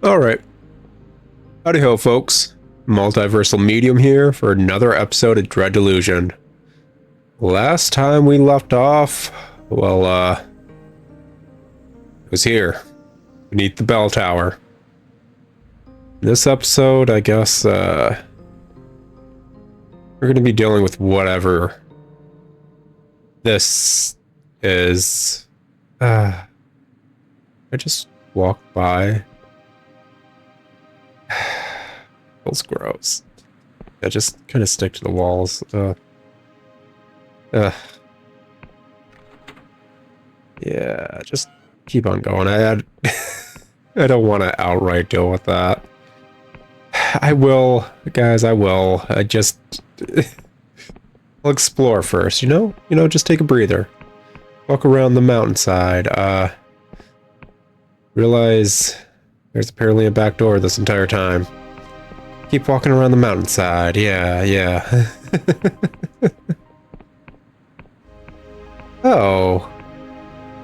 Alright. Howdy ho, folks. Multiversal Medium here for another episode of Dread Delusion. Last time we left off, well, it was here, beneath the bell tower. This episode, I guess, we're gonna be dealing with whatever this is. I just walked by. Feels gross. I just kind of stick to the walls. Yeah, just keep on going. I don't want to outright deal with that. I will, guys. I will. I'll explore first. You know, just take a breather. Walk around the mountainside. Realize there's apparently a back door this entire time. Keep walking around the mountainside. Yeah. Oh.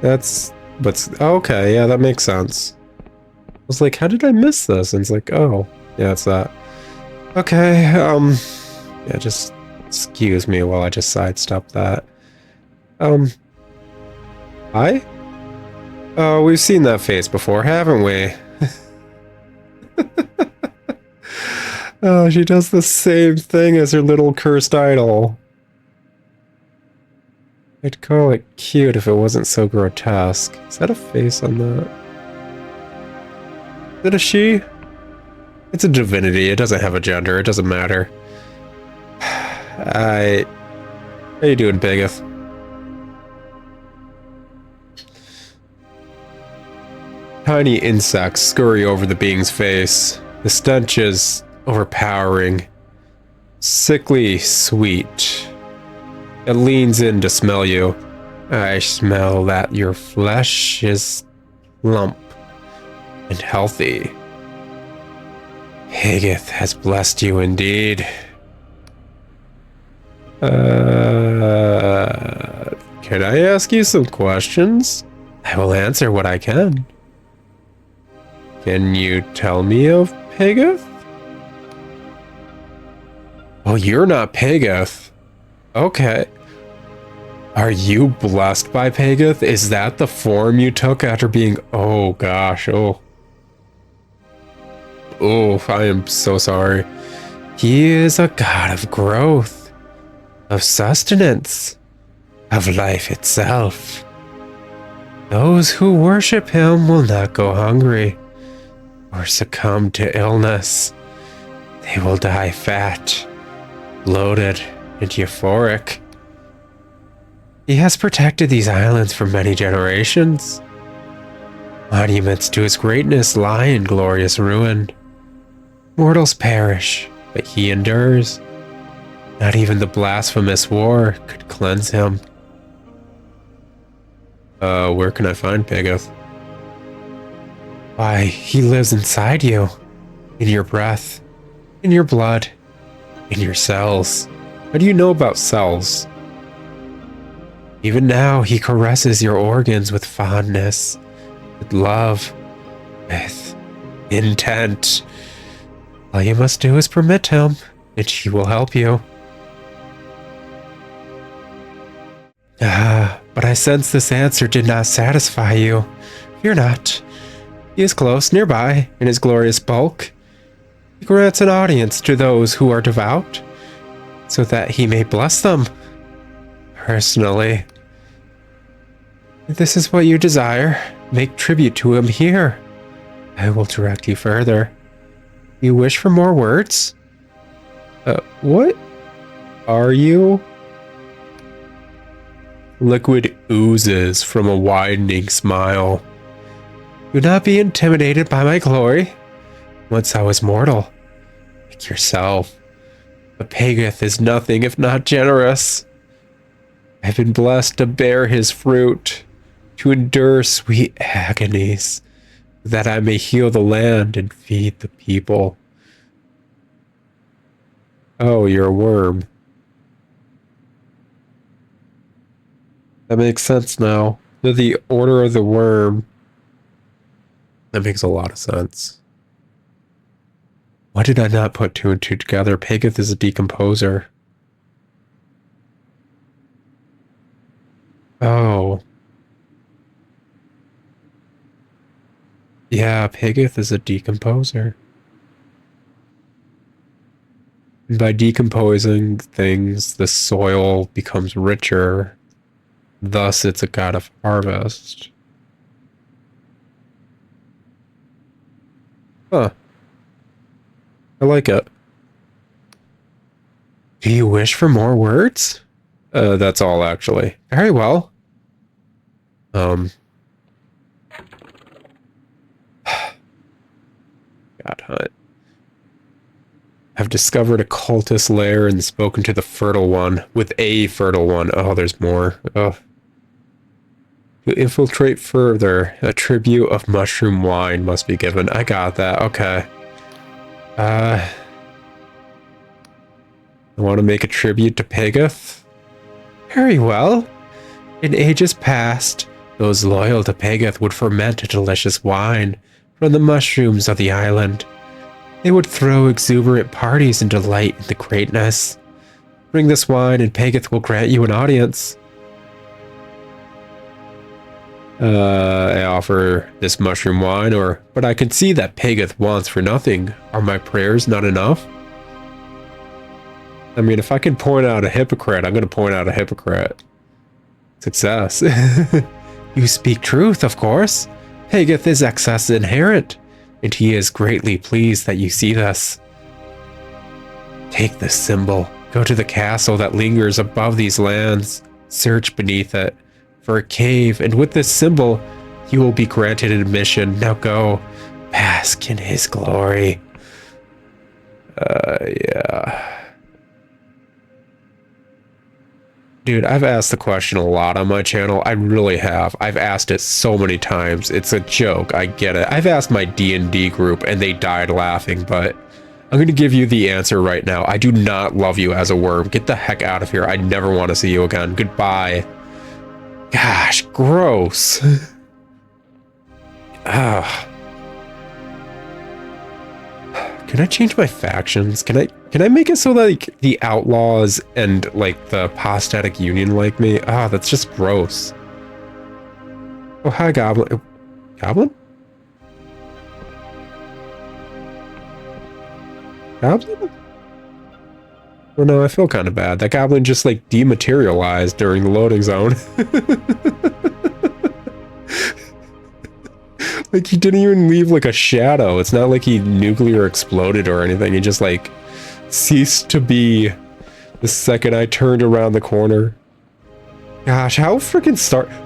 Okay, yeah, that makes sense. I was like, how did I miss this? And it's like, oh, yeah, it's that. Okay, yeah, just excuse me while I just sidestep that. Hi? Oh, we've seen that face before, haven't we? Oh, she does the same thing as her little cursed idol. I'd call it cute if it wasn't so grotesque. Is that a face on that? Is it a she? It's a divinity. It doesn't have a gender. It doesn't matter. How you doing, Pegeth? Tiny insects scurry over the being's face. The stench is overpowering, sickly sweet. It leans in to smell you. I smell that your flesh is plump and healthy. Higeth has blessed you indeed. Can I ask you some questions? I will answer what I can. Can you tell me of Higeth? Oh, you're not Pegeth. Okay. Are you blessed by Pegeth? Is that the form you took after being... Oh, gosh. Oh, I am so sorry. He is a god of growth, of sustenance, of life itself. Those who worship him will not go hungry or succumb to illness. They will die fat, bloated, and euphoric. He has protected these islands for many generations. Monuments to his greatness lie in glorious ruin. Mortals perish, but he endures. Not even the blasphemous war could cleanse him. Where can I find Pegeth? Why, he lives inside you. In your breath. In your blood. In your cells. How do you know about cells? Even now, he caresses your organs with fondness, with love, with intent. All you must do is permit him, and he will help you. But I sense this answer did not satisfy you. Fear not. He is close, nearby, in his glorious bulk. He grants an audience to those who are devout, so that he may bless them personally. If this is what you desire, make tribute to him here. I will direct you further. You wish for more words? What are you? Liquid oozes from a widening smile. Do not be intimidated by my glory. Once I was mortal, like yourself. But Pegeth is nothing if not generous. I've been blessed to bear his fruit, to endure sweet agonies, that I may heal the land and feed the people. Oh, you're a worm. That makes sense now. The Order of the Worm. That makes a lot of sense. Why did I not put two and two together? Pageth is a decomposer. Oh. Yeah, Pageth is a decomposer. And by decomposing things, the soil becomes richer. Thus, it's a god of harvest. Huh. I like it. Do you wish for more words? That's all, actually. Very well. God hunt. I've discovered a cultist lair and spoken to the fertile one. With a fertile one. Oh, there's more. Oh. To infiltrate further, a tribute of mushroom wine must be given. I got that. Okay. I want to make a tribute to Pageth. Very well. In ages past, those loyal to Pageth would ferment a delicious wine from the mushrooms of the island. They would throw exuberant parties and delight in the greatness. Bring this wine and Pageth will grant you an audience. I offer this mushroom wine, but I can see that Pageth wants for nothing. Are my prayers not enough? I mean, if I can point out a hypocrite, I'm going to point out a hypocrite. Success. You speak truth, of course. Pageth is excess inherent, and he is greatly pleased that you see this. Take this symbol. Go to the castle that lingers above these lands. Search beneath it for a cave, and with this symbol, you will be granted admission. Now go. Bask in his glory. Yeah. Dude, I've asked the question a lot on my channel. I really have. I've asked it so many times. It's a joke. I get it. I've asked my D&D group and they died laughing, but I'm going to give you the answer right now. I do not love you as a worm. Get the heck out of here. I never want to see you again. Goodbye. Gosh, gross. Can I change my factions? Can I make it so that like the outlaws and like the Apostatic Union like me? Ah, that's just gross. Oh, hi, Goblin. Goblin? Goblin? Oh no, I feel kind of bad. That goblin just like dematerialized during the loading zone. Like he didn't even leave like a shadow. It's not like he nuclear exploded or anything. He just like ceased to be the second I turned around the corner. Gosh, how freaking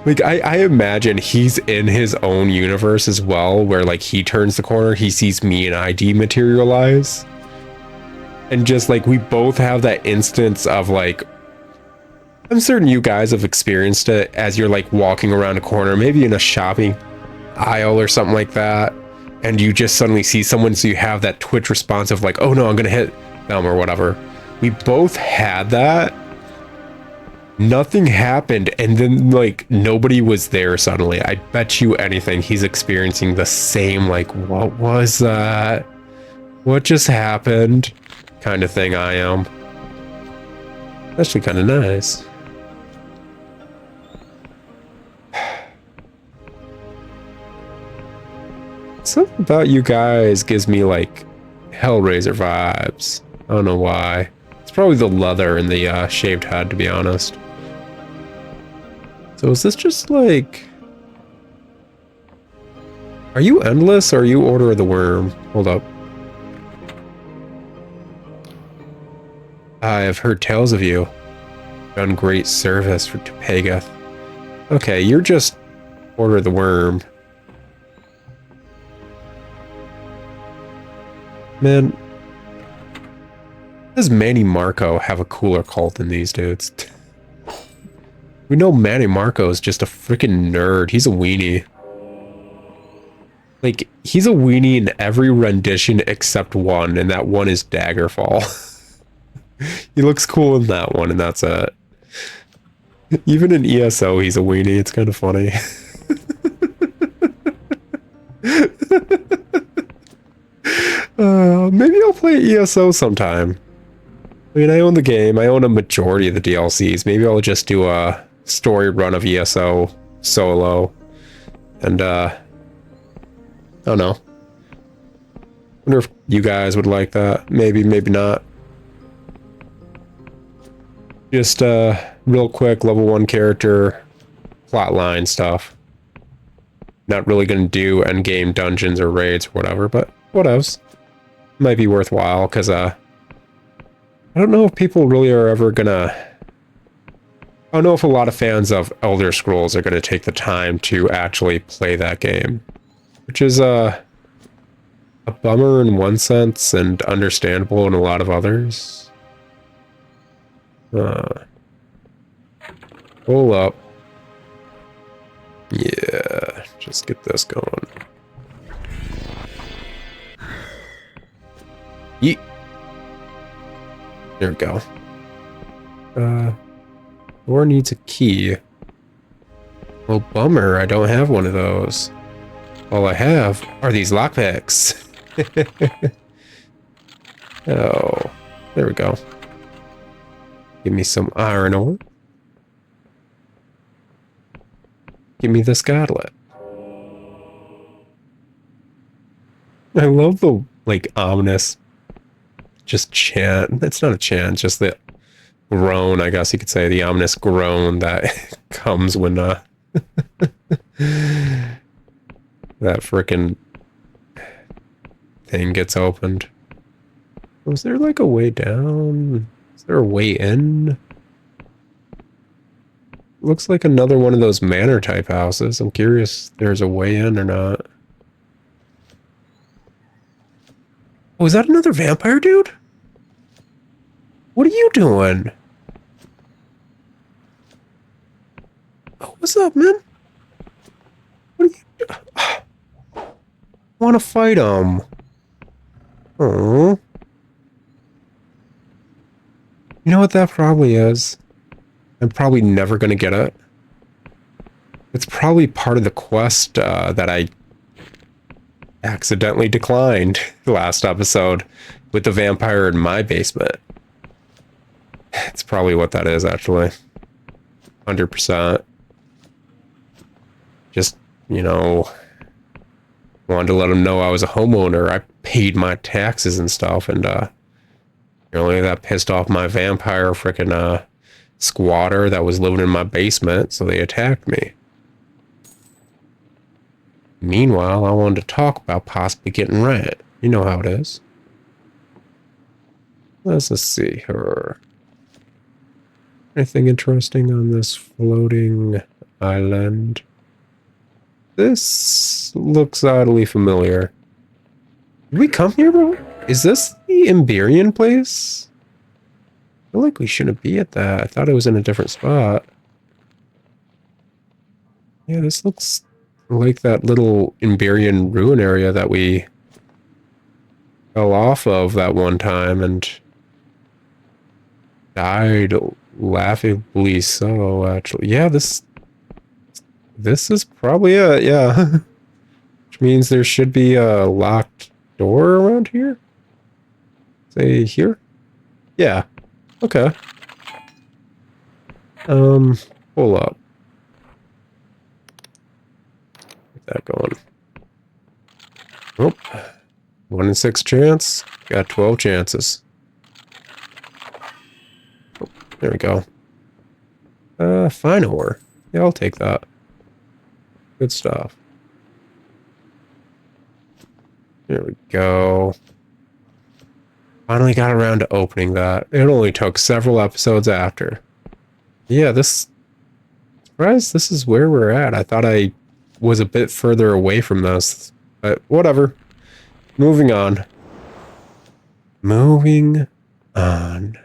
like I imagine he's in his own universe as well, where like he turns the corner, he sees me and I dematerialize. And just like we both have that instance of like, I'm certain you guys have experienced it as you're like walking around a corner, maybe in a shopping aisle or something like that, and you just suddenly see someone, so you have that twitch response of like, oh no, I'm gonna hit them or whatever. We both had that. Nothing happened, and then like nobody was there suddenly. I bet you anything he's experiencing the same like, what was that? What just happened? Kind of thing I am. Actually kind of nice. Something about you guys gives me like Hellraiser vibes. I don't know why. It's probably the leather and the shaved head, to be honest. So is this just like... Are you Endless or are you Order of the Worm? Hold up. I have heard tales of you. Done great service to Pageth. Okay, you're just Order of the Worm. Man, does Manny Marco have a cooler cult than these dudes? We know Manny Marco is just a freaking nerd. He's a weenie. Like, he's a weenie in every rendition except one, and that one is Daggerfall. He looks cool in that one, and that's it. Even in ESO, he's a weenie. It's kind of funny. Maybe I'll play ESO sometime. I mean, I own the game. I own a majority of the DLCs. Maybe I'll just do a story run of ESO solo. And, I don't know. Wonder if you guys would like that. Maybe, maybe not. Just, real quick, level 1 character, plotline stuff. Not really gonna do endgame dungeons or raids or whatever, but what else? Might be worthwhile, because, I don't know if people really are ever gonna... I don't know if a lot of fans of Elder Scrolls are gonna take the time to actually play that game. Which is, a bummer in one sense, and understandable in a lot of others. Hold up. Yeah, just get this going. Yeet. There we go. Door needs a key. Well, bummer, I don't have one of those. All I have are these lockpicks. Oh, there we go. Give me some iron ore. Give me this goblet. I love the, like, ominous just chant. It's not a chant, just the groan, I guess you could say, the ominous groan that comes when that frickin' thing gets opened. Was there like a way down? Is there a way in? Looks like another one of those manor type houses. I'm curious if there's a way in or not. Oh, is that another vampire dude? What are you doing? Oh, what's up, man? What are you doing? Want to fight him? Oh. You know what that probably is? I'm probably never going to get it. It's probably part of the quest that I accidentally declined last episode with the vampire in my basement. It's probably what that is, actually. 100%. Just, you know, wanted to let him know I was a homeowner. I paid my taxes and stuff, and apparently that pissed off my vampire frickin' squatter that was living in my basement, so they attacked me. Meanwhile, I wanted to talk about possibly getting rent. You know how it is. Let's just see here. Anything interesting on this floating island? This looks oddly familiar. Did we come here, bro? Is this the Emberian place? I feel like we shouldn't be at that. I thought it was in a different spot. Yeah, this looks like that little Emberian ruin area that we fell off of that one time and died laughably so, actually. Yeah, this is probably it, yeah. Which means there should be a locked door around here? Say here? Yeah. Okay. Hold up. Get that going. Oh. 1 in 6 chance. Got 12 chances. Oh, there we go. Fine ore. Yeah, I'll take that. Good stuff. There we go. Finally got around to opening that. It only took several episodes after. Yeah, surprised this is where we're at. I thought I was a bit further away from this, but whatever. Moving on. Moving on.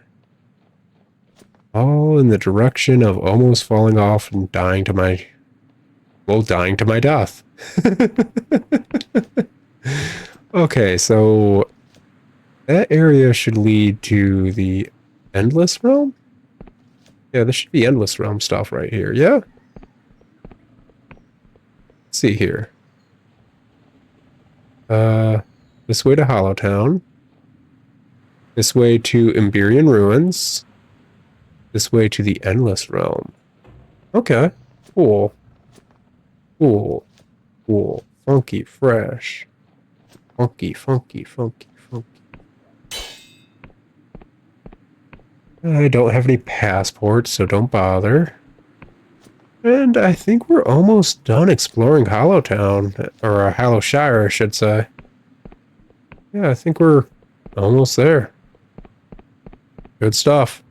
All in the direction of almost falling off and dying to my... Well, dying to my death. Okay, so... that area should lead to the Endless Realm? Yeah, this should be Endless Realm stuff right here, yeah? Let's see here. The This way to Hollowtown. This way to Emberian Ruins. This way to the Endless Realm. Okay. Cool. Cool. Cool. Funky, fresh. Funky, funky, funky, funky. I don't have any passports, so don't bother. And I think we're almost done exploring Hollowtown, or Hollowshire, I should say. Yeah, I think we're almost there. Good stuff.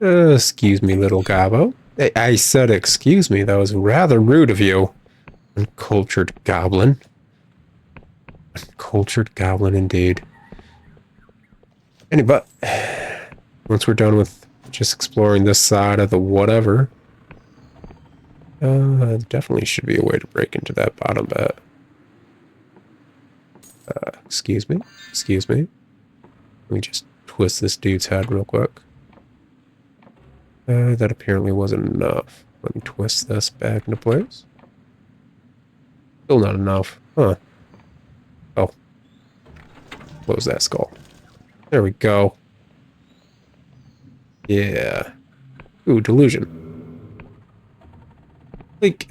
Excuse me, little gobbo. I said excuse me, that was rather rude of you. Uncultured goblin. Uncultured goblin indeed. Anyway, once we're done with just exploring this side of the whatever, definitely should be a way to break into that bottom bit. Excuse me. Excuse me. Let me just twist this dude's head real quick. That apparently wasn't enough. Let me twist this back into place. Still not enough. Huh. Oh. Close that skull. There we go. Yeah. Ooh, delusion. Like...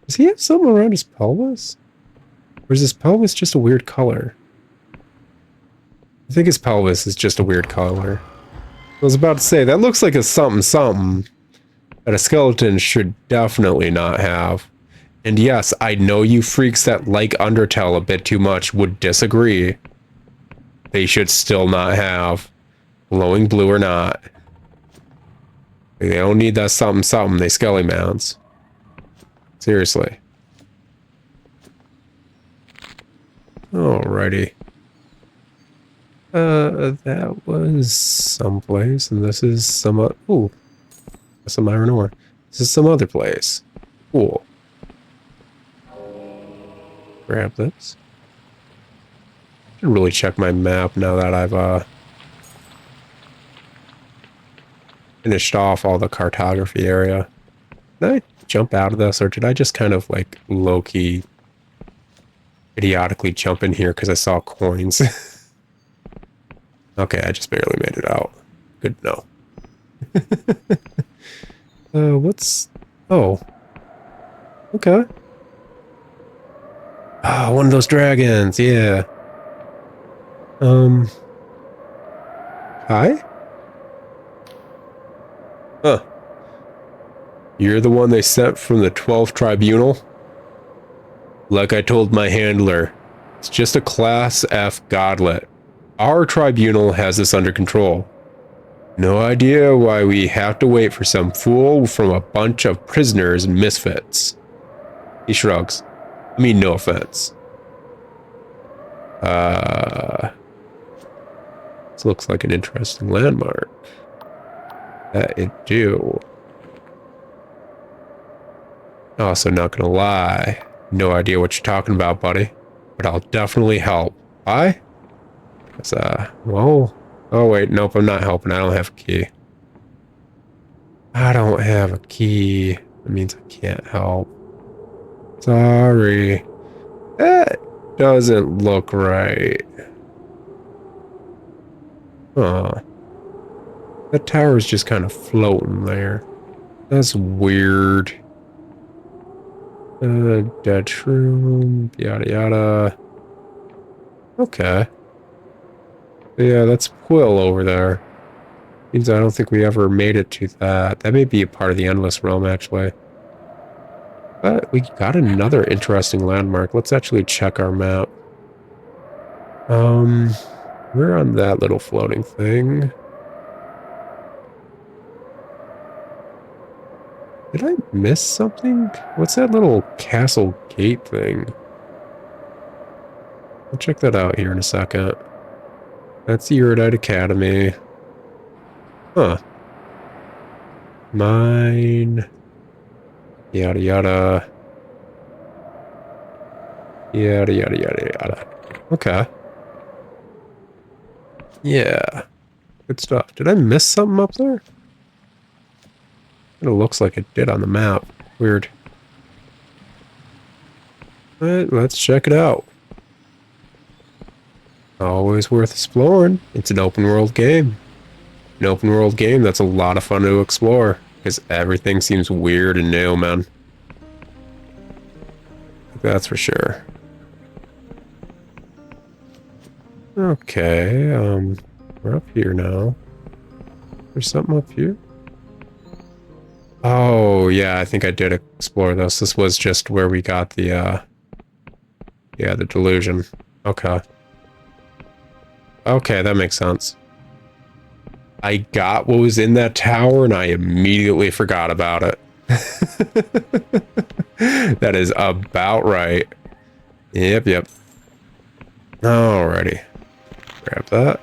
Does he have something around his pelvis? Or is his pelvis just a weird color? I think his pelvis is just a weird color. I was about to say, that looks like a something that a skeleton should definitely not have. And yes, I know you freaks that like Undertale a bit too much would disagree. They should still not have. Glowing blue or not. They don't need that something they skelly mounts. Seriously. Alrighty. That was someplace, and this is some, ooh, some iron ore. This is some other place. Cool. Grab this. Should really check my map now that I've, finished off all the cartography area. Did I jump out of this, or did I just kind of, like, low-key, idiotically jump in here because I saw coins? Okay, I just barely made it out. Good to know. What's... Oh. Okay. Ah, one of those dragons, yeah. Hi? Huh. You're the one they sent from the 12th Tribunal? Like I told my handler, it's just a Class F godlet. Our tribunal has this under control. No idea why we have to wait for some fool from a bunch of prisoners and misfits. He shrugs. I mean, no offense. This looks like an interesting landmark. That it do. Also, not gonna lie. No idea what you're talking about, buddy. But I'll definitely help. Why? It's, whoa. Oh, wait, nope, I'm not helping. I don't have a key. I don't have a key. That means I can't help. Sorry. That doesn't look right. Huh. That tower's just kind of floating there. That's weird. Dead shroom, yada yada. Okay. Yeah, that's Quill over there. Means I don't think we ever made it to that. That may be a part of the Endless Realm, actually. But we got another interesting landmark. Let's actually check our map. We're on that little floating thing. Did I miss something? What's that little castle gate thing? I'll check that out here in a second. That's the Erudite Academy. Huh. Mine. Yada yada. Yada yada yada yada. Okay. Yeah. Good stuff. Did I miss something up there? It looks like it did on the map. Weird. But let's check it out. Always worth exploring. It's an open world game. An open world game that's a lot of fun to explore. Because everything seems weird and new, man. That's for sure. Okay, we're up here now. There's something up here? Oh, yeah, I think I did explore this. This was just where we got the, yeah, the delusion. Okay. Okay, that makes sense. I got what was in that tower and I immediately forgot about it. That is about right. Yep. Alrighty. Grab that.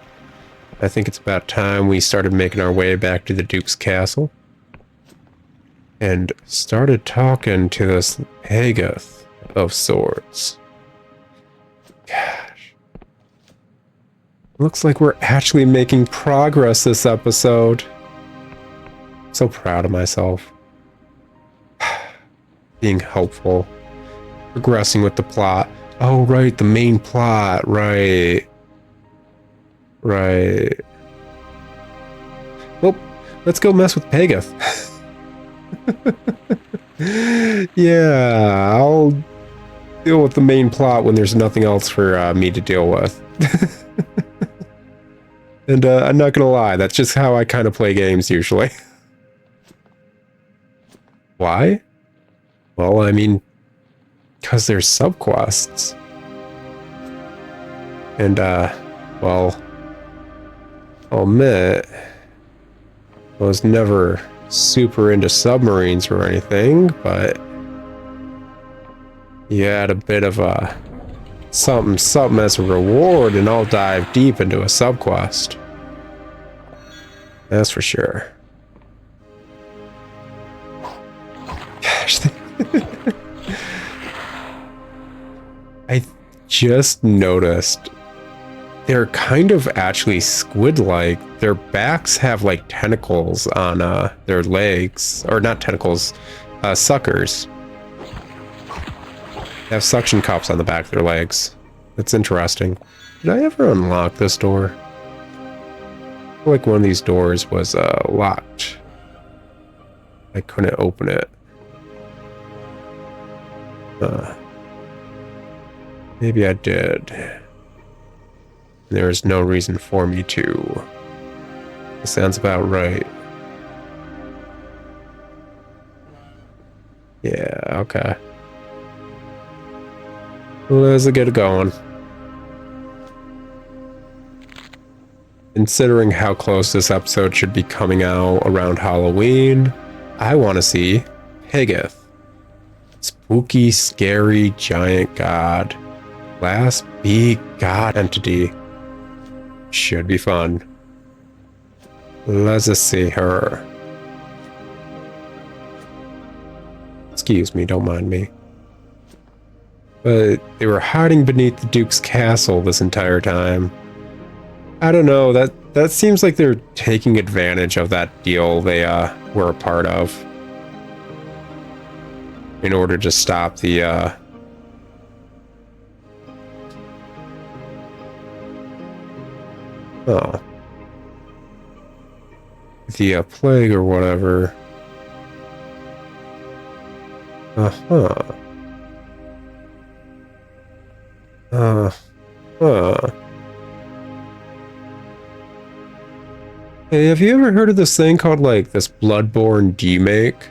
I think it's about time we started making our way back to the Duke's castle. And started talking to this Augh of sorts. Gosh. Looks like we're actually making progress this episode. So proud of myself. Being helpful. Progressing with the plot. Oh, right, the main plot. Right. Well, let's go mess with Augh. Yeah, I'll deal with the main plot when there's nothing else for me to deal with. And I'm not gonna lie, that's just how I kind of play games usually. Why? Well, I mean, because there's subquests. And, well, I'll admit, I was never super into submarines or anything, but you had a bit of a something as a reward, and I'll dive deep into a subquest. That's for sure. Gosh. I just noticed they're kind of actually squid-like. Their backs have like tentacles on their legs, or not tentacles, suckers. They have suction cups on the back of their legs. That's interesting. Did I ever unlock this door? I feel like one of these doors was locked. I couldn't open it. Maybe I did. There is no reason for me to. That sounds about right. Yeah, okay. Let's get it going. Considering how close this episode should be coming out around Halloween, I want to see Augh. Spooky, scary, giant god. Last big god entity. Should be fun. Let's just see her. Excuse me, don't mind me. But they were hiding beneath the Duke's castle this entire time. I don't know, that seems like they're taking advantage of that deal they were a part of. In order to stop the the plague or whatever. Hey, have you ever heard of this thing called like this Bloodborne demake?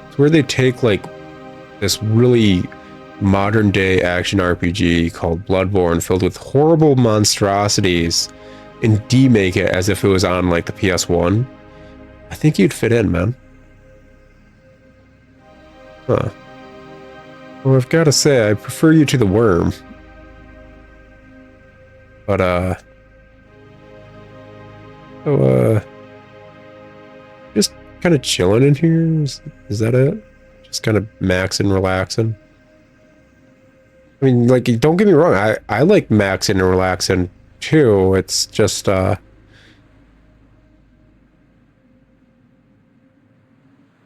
It's where they take like this really modern day action RPG called Bloodborne filled with horrible monstrosities and demake it as if it was on like the PS1. I think you'd fit in, man. Huh. Well, I've got to say, I prefer you to the worm. But, just kind of chilling in here? Is that it? Just kind of maxing, relaxing? I mean, like, don't get me wrong, I like maxing and relaxing too. It's just,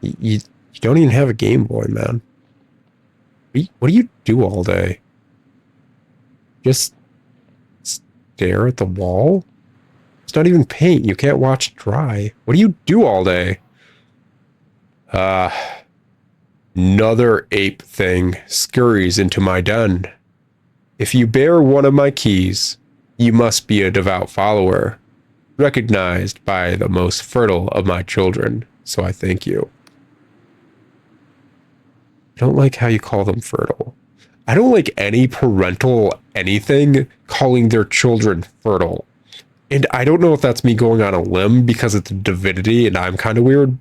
you don't even have a Game Boy, man. What do you do all day? Just stare at the wall? It's not even paint. You can't watch it dry. What do you do all day? Another ape thing scurries into my den. If you bear one of my keys, you must be a devout follower, recognized by the most fertile of my children, so I thank you. I don't like how you call them fertile. I don't like any parental anything calling their children fertile. And I don't know if that's me going on a limb because it's a divinity and I'm kind of weird.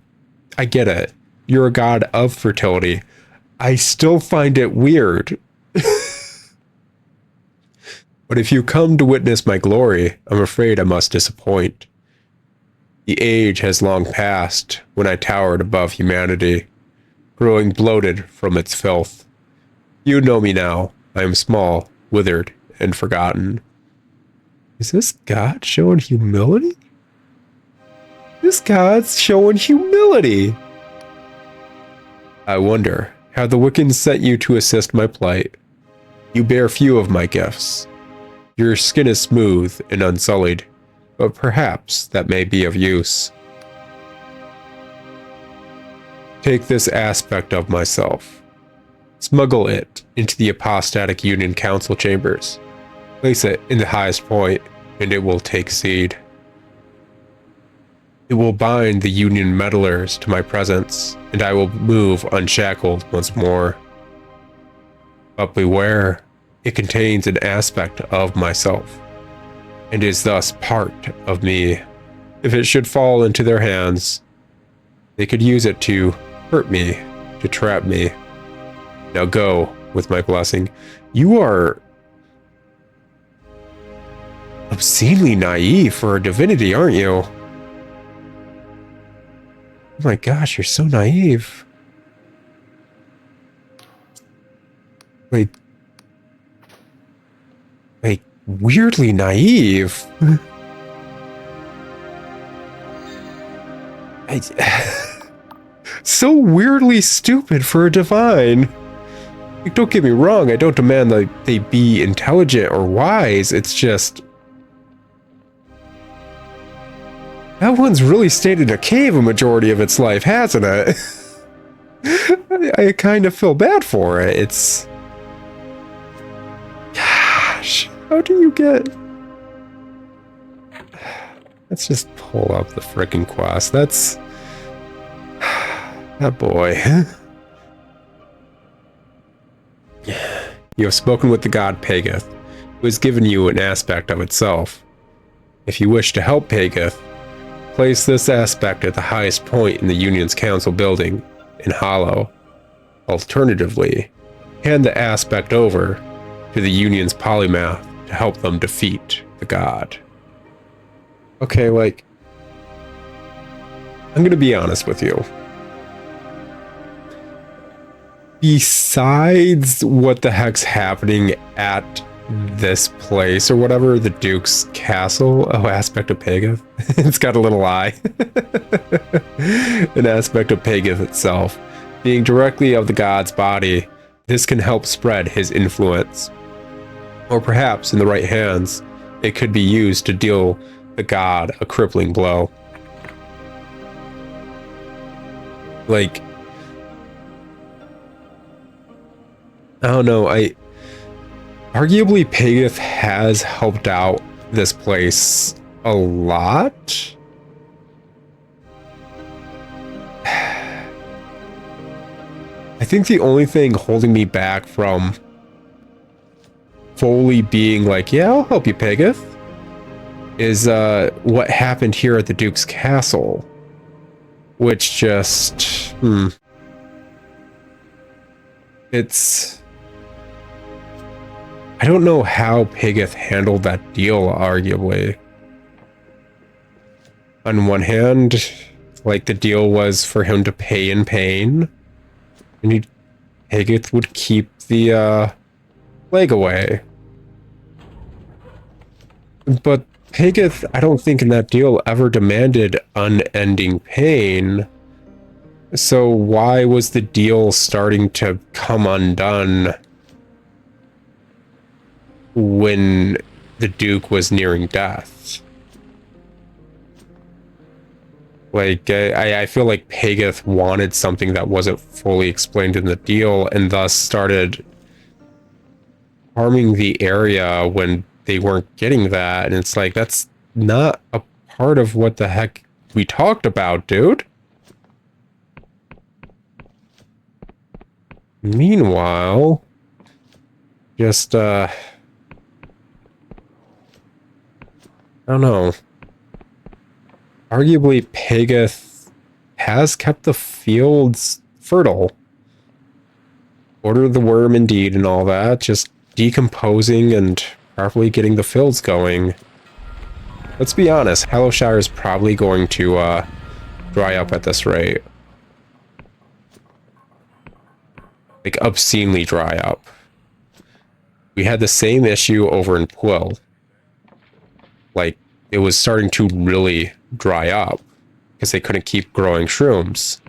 I get it. You're a god of fertility. I still find it weird. But if you come to witness my glory, I'm afraid I must disappoint. The age has long passed when I towered above humanity, growing bloated from its filth. You know me now. I am small, withered, and forgotten. Is this God showing humility? This God's showing humility. I wonder, have the Wiccans sent you to assist my plight? You bear few of my gifts. Your skin is smooth and unsullied, but perhaps that may be of use. Take this aspect of myself. Smuggle it into the apostatic Union Council chambers. Place it in the highest point, and it will take seed. It will bind the Union meddlers to my presence, and I will move unshackled once more. But beware, it contains an aspect of myself, and is thus part of me. If it should fall into their hands, they could use it to hurt me, to trap me. Now go with my blessing. You are obscenely naive for a divinity, aren't you? Oh my gosh, you're so naive. Like weirdly naive. So weirdly stupid for a divine. Like, don't get me wrong, I don't demand that they be intelligent or wise, it's just... That one's really stayed in a cave a majority of its life, hasn't it? I kind of feel bad for it. It's... Gosh, how do you get... Let's just pull up the frickin' quest. That's... That boy. You have spoken with the god Pageth, who has given you an aspect of itself. If you wish to help Pageth, place this aspect at the highest point in the Union's council building, in Hollow. Alternatively, hand the aspect over to the Union's polymath to help them defeat the god. Okay, like, I'm gonna be honest with you. Besides what the heck's happening at this place or whatever, the Duke's castle, aspect of Pageth. It's got a little eye. An aspect of Pageth itself. Being directly of the god's body, this can help spread his influence. Or perhaps, in the right hands, it could be used to deal the god a crippling blow. Like, I don't know, arguably Pageth has helped out this place a lot. I think the only thing holding me back from fully being like, yeah, I'll help you, Pageth, is what happened here at the Duke's castle. Which just... It's... I don't know how Pageth handled that deal, arguably. On one hand, like, the deal was for him to pay in pain, and Pageth would keep the leg away. But Pageth, I don't think in that deal ever demanded unending pain. So why was the deal starting to come undone? when the Duke was nearing death. Like, I feel like Pageth wanted something that wasn't fully explained in the deal, and thus started harming the area when they weren't getting that. And it's like, that's not a part of what the heck we talked about, dude. Meanwhile, just, I don't know. Arguably, Pageth has kept the fields fertile. Order the worm, indeed, and all that. Just decomposing and properly getting the fields going. Let's be honest, Hallowshire is probably going to dry up at this rate. Like, obscenely dry up. We had the same issue over in Pwyll. Like, it was starting to really dry up because they couldn't keep growing shrooms.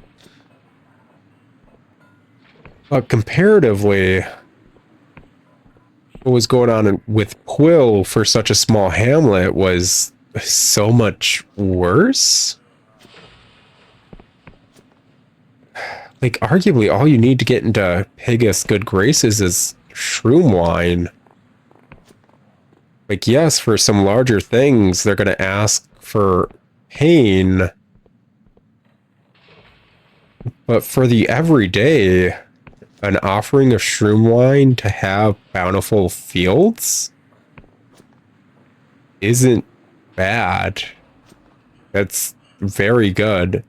But comparatively, what was going on with Pwyll for such a small hamlet was so much worse. Like, arguably, all you need to get into Pageth's good graces is shroom wine. Like, yes, for some larger things, they're going to ask for pain. But for the everyday, an offering of shroom wine to have bountiful fields isn't bad. That's very good.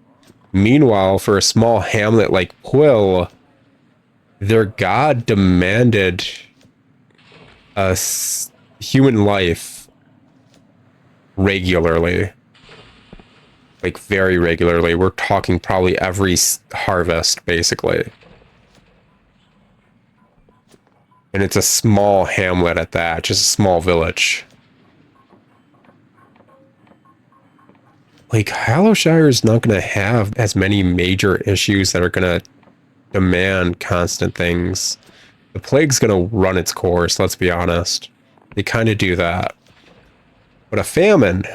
Meanwhile, for a small hamlet like Pwyll, their god demanded a human life regularly. Like, very regularly. We're talking probably every harvest, basically. And it's a small hamlet at that, just a small village. Like, Hallowshire is not going to have as many major issues that are going to demand constant things. The plague's going to run its course, let's be honest. They kind of do that. But a famine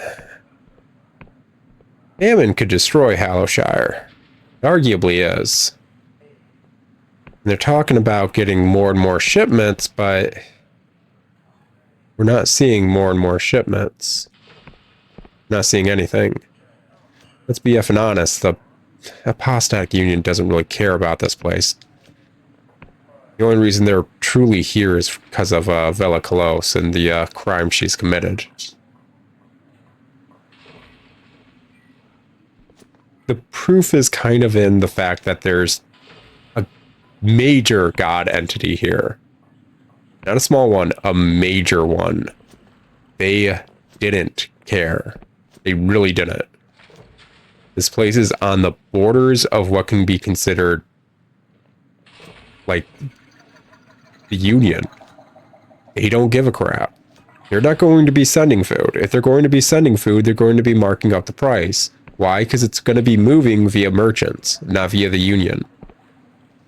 could destroy Hallowshire. It arguably is. And they're talking about getting more and more shipments, but we're not seeing more and more shipments. Not seeing anything. Let's be effing honest, the Apostatic Union doesn't really care about this place. The only reason they're truly here is because of Vela Kalos and the crime she's committed. The proof is kind of in the fact that there's a major god entity here. Not a small one, a major one. They didn't care. They really didn't. This place is on the borders of what can be considered like the Union. They don't give a crap. They're not going to be sending food. If they're going to be sending food, they're going to be marking up the price. Why? Because it's going to be moving via merchants, not via the Union.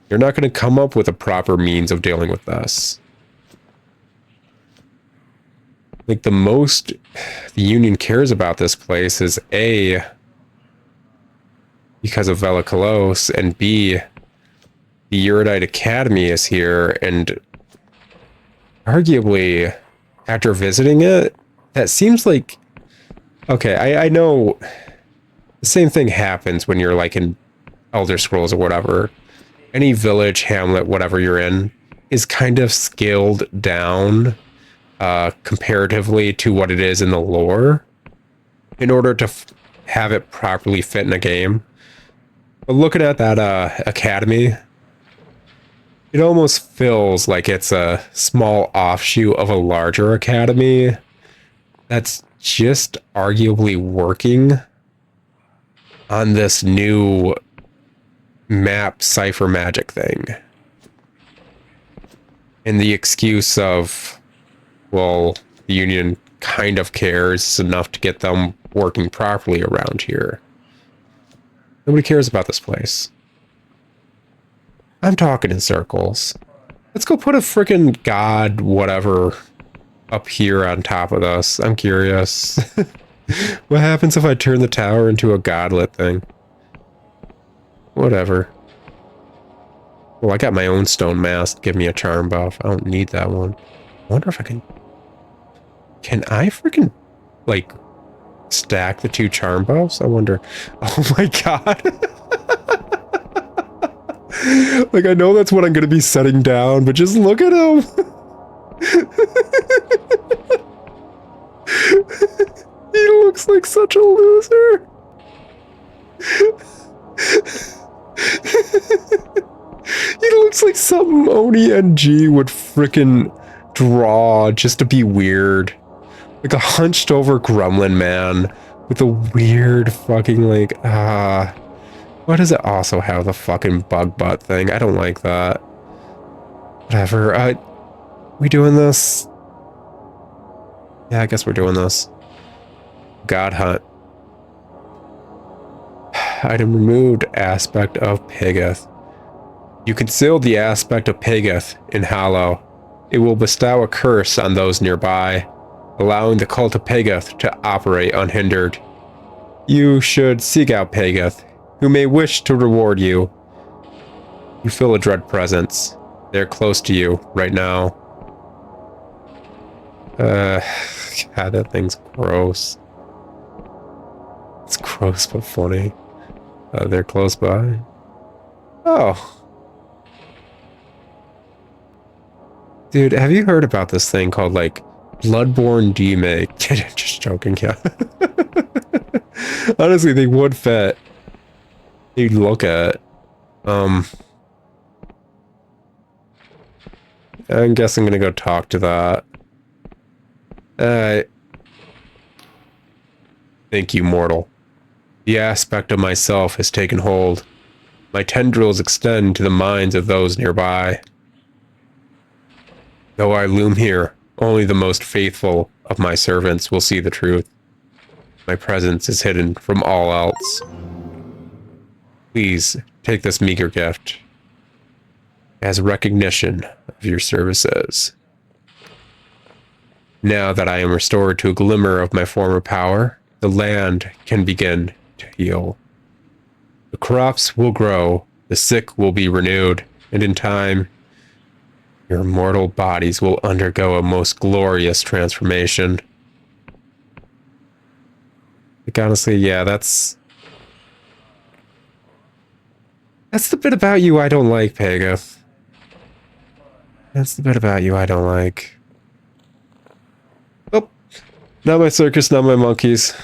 You're not going to come up with a proper means of dealing with this. Like, the most the Union cares about this place is A, because of Vela Kalos, and B, the Erudite Academy is here, and arguably, after visiting it, that seems like... Okay, I know the same thing happens when you're, like, in Elder Scrolls or whatever. Any village, hamlet, whatever you're in, is kind of scaled down comparatively to what it is in the lore in order to have it properly fit in a game. But looking at that academy, it almost feels like it's a small offshoot of a larger academy that's just arguably working on this new map cipher magic thing. And the excuse of, well, the Union kind of cares enough to get them working properly around here. Nobody cares about this place. I'm talking in circles. Let's go put a freaking god whatever up here on top of this? I'm curious. What happens if I turn the tower into a godlet thing? Whatever. Well, I got my own stone mask. Give me a charm buff. I don't need that one. I wonder if I can... Can I freaking, like, stack the 2 charm buffs? I wonder. Oh my god. Like, I know that's what I'm going to be setting down, but just look at him. He looks like such a loser. He looks like something Oni NG would frickin' draw just to be weird. Like a hunched over gremlin man with a weird fucking like, why does it also have the fucking bug butt thing? I don't like that. Whatever, we doing this? Yeah, I guess we're doing this. God Hunt. Item removed, aspect of Piggoth. You concealed the aspect of Piggoth in Hollow. It will bestow a curse on those nearby, allowing the cult of Piggoth to operate unhindered. You should seek out Piggoth, who may wish to reward you. You feel a dread presence. They're close to you right now. God, that thing's gross. It's gross but funny. They're close by. Oh. Dude, have you heard about this thing called, like, Bloodborne Demake? Just joking, yeah. Honestly, they would fit. You'd look at. I guess I'm gonna go talk to that. Thank you, mortal. The aspect of myself has taken hold. My tendrils extend to the minds of those nearby. Though I loom here, only the most faithful of my servants will see the truth. My presence is hidden from all else. Please take this meager gift as recognition of your services. Now that I am restored to a glimmer of my former power, the land can begin to heal. The crops will grow, the sick will be renewed, and in time, your mortal bodies will undergo a most glorious transformation. Like, honestly, yeah, that's the bit about you I don't like, Piggoth. That's the bit about you I don't like. Oh, not my circus, not my monkeys.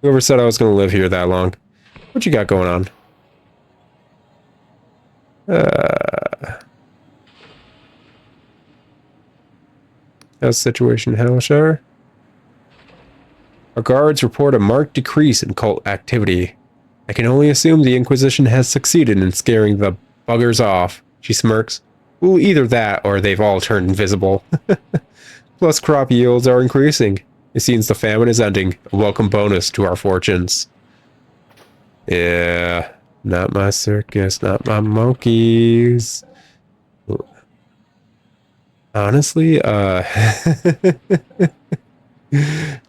Whoever said I was going to live here that long? What you got going on? How's the situation, Hellshire? Our guards report a marked decrease in cult activity. I can only assume the Inquisition has succeeded in scaring the buggers off. She smirks. Well, either that or they've all turned invisible. Plus, crop yields are increasing. It seems the famine is ending, a welcome bonus to our fortunes. Yeah, not my circus, not my monkeys. Honestly,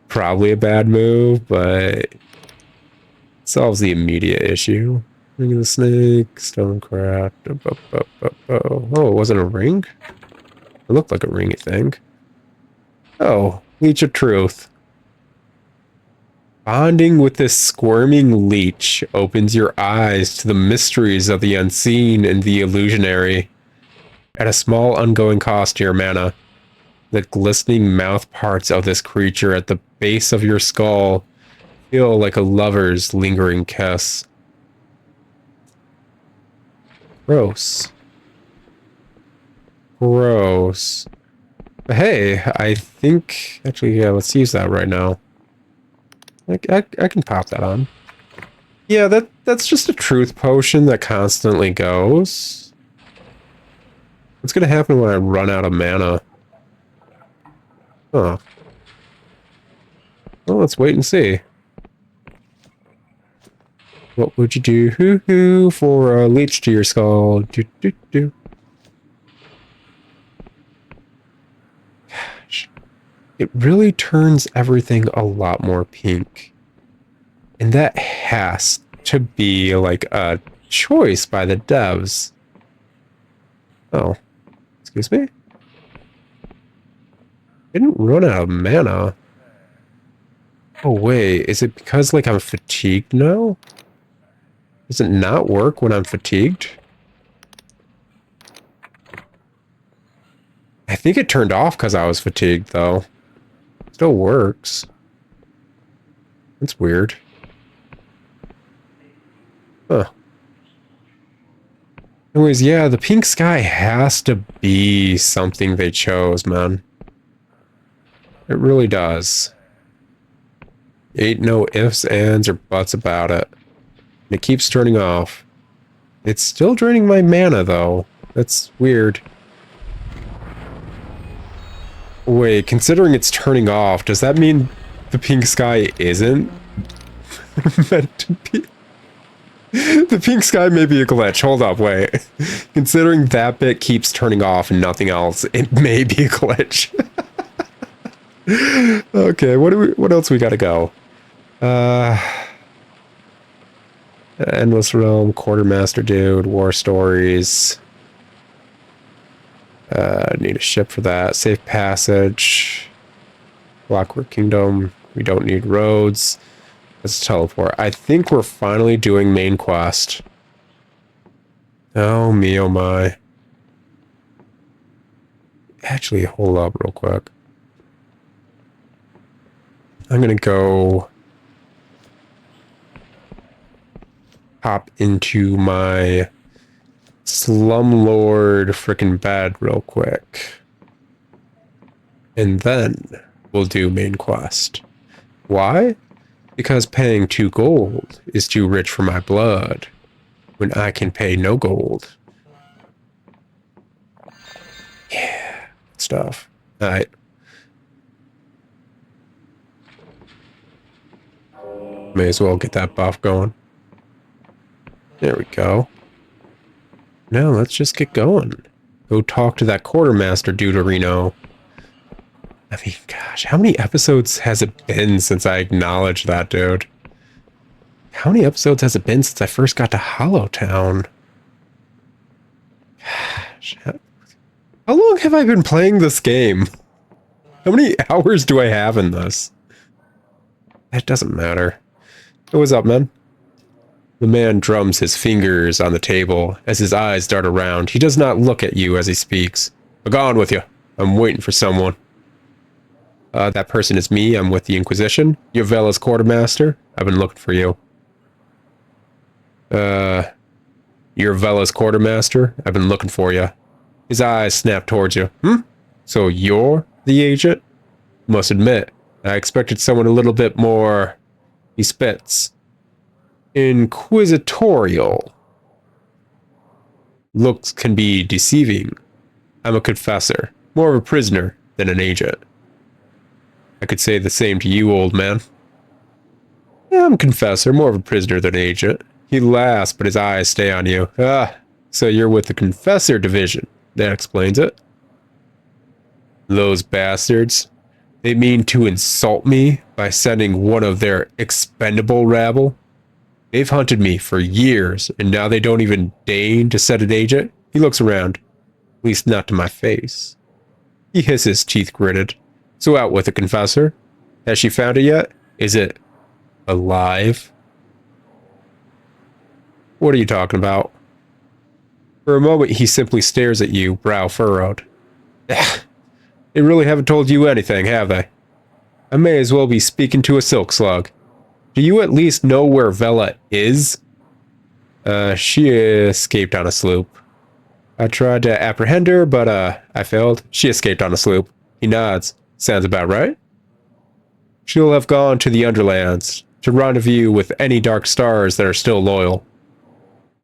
probably a bad move, but solves the immediate issue. Ring of the snake, stonecraft. Oh, it wasn't a ring? It looked like a ring, I think. Oh, Leech of Truth. Bonding with this squirming leech opens your eyes to the mysteries of the unseen and the illusionary. At a small ongoing cost to your mana, the glistening mouth parts of this creature at the base of your skull feel like a lover's lingering kiss. Gross. Gross. But hey, I think... Actually, yeah, let's use that right now. I can pop that on. Yeah, that's just a truth potion that constantly goes. What's gonna happen when I run out of mana? Huh. Well, let's wait and see. What would you do, hoo-hoo, for a leech to your skull? Do-do-do. it really turns everything a lot more pink. And that has to be like a choice by the devs. Oh, excuse me? Didn't run out of mana. Oh wait, is it because like I'm fatigued now? Does it not work when I'm fatigued? I think it turned off because I was fatigued though. Still works. That's weird. Huh. Anyways, yeah, the pink sky has to be something they chose, man. It really does. Ain't no ifs, ands, or buts about it. And it keeps turning off. It's still draining my mana, though. That's weird. Wait, considering it's turning off, does that mean the pink sky isn't meant to be? The pink sky may be a glitch. Hold up, wait. Considering that bit keeps turning off and nothing else, it may be a glitch. Okay, what else we gotta go? Endless Realm, Quartermaster Dude, War Stories. Need a ship for that. Safe Passage. Clockwork Kingdom. We don't need roads. Let's teleport. I think we're finally doing main quest. Oh me, oh my. Actually, hold up real quick. I'm gonna go hop into my slumlord frickin' bed real quick. And then we'll do main quest. Why? Because paying 2 gold is too rich for my blood, when I can pay no gold. Yeah, stuff. Alright. May as well get that buff going. There we go. Now let's just get going. Go talk to that quartermaster Deuterino. I mean, gosh, how many episodes has it been since I acknowledged that dude? How many episodes has it been since I first got to Hollowtown? Gosh, how long have I been playing this game? How many hours do I have in this? That doesn't matter. Hey, what's up, man? The man drums his fingers on the table as his eyes dart around. He does not look at you as he speaks. Begone with you. I'm waiting for someone. That person is me. I'm with the Inquisition. You're Vela's quartermaster. I've been looking for you. You're Vela's quartermaster. I've been looking for you. His eyes snap towards you. So you're the agent? Must admit, I expected someone a little bit more... He spits. Inquisitorial. Looks can be deceiving. I'm a confessor. More of a prisoner than an agent. I could say the same to you, old man. Yeah, I'm a confessor, more of a prisoner than an agent. He laughs, but his eyes stay on you. So you're with the Confessor Division. That explains it. Those bastards. They mean to insult me by sending one of their expendable rabble. They've hunted me for years, and now they don't even deign to send an agent. He looks around. At least not to my face. He hisses, teeth gritted. So out with the confessor. Has she found it yet? Is it alive? What are you talking about? For a moment, he simply stares at you, brow furrowed. They really haven't told you anything, have they? I may as well be speaking to a silk slug. Do you at least know where Vela is? She escaped on a sloop. I tried to apprehend her, but I failed. She escaped on a sloop. He nods. Sounds about right. She'll have gone to the Underlands, to rendezvous with any dark stars that are still loyal.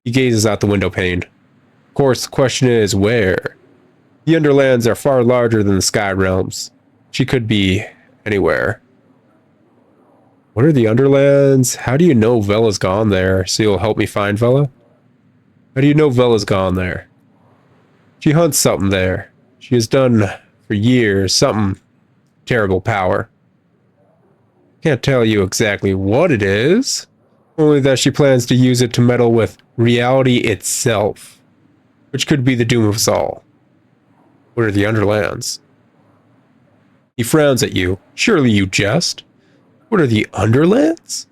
He gazes out the window pane. Of course, the question is, where? The Underlands are far larger than the Sky Realms. She could be anywhere. What are the Underlands? How do you know Vela's gone there? So you'll help me find Vela? How do you know Vela's gone there? She hunts something there. She has done for years, something terrible power. Can't tell you exactly what it is, only that she plans to use it to meddle with reality itself, which could be the doom of us all. What are the Underlands? He frowns at you. Surely you jest. What are the Underlands?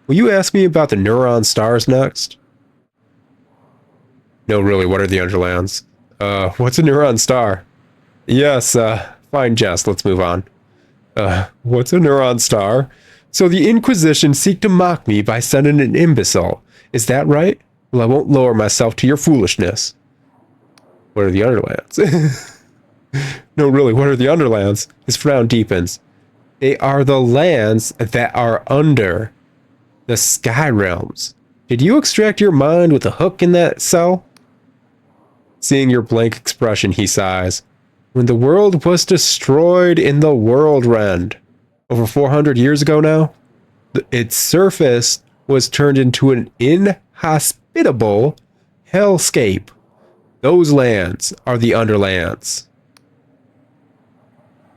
Will you ask me about the Neuron Stars next? No, really, what are the Underlands? What's a Neuron Star? Yes, fine jest, let's move on. What's a Neuron Star? So the Inquisition seek to mock me by sending an imbecile. Is that right? Well, I won't lower myself to your foolishness. What are the Underlands? No, really, what are the Underlands? His frown deepens. They are the lands that are under the Sky Realms. Did you extract your mind with a hook in that cell? Seeing your blank expression, he sighs. When the world was destroyed in the World Rend, over 400 years ago now, its surface was turned into an inhospitable hellscape. Those lands are the Underlands.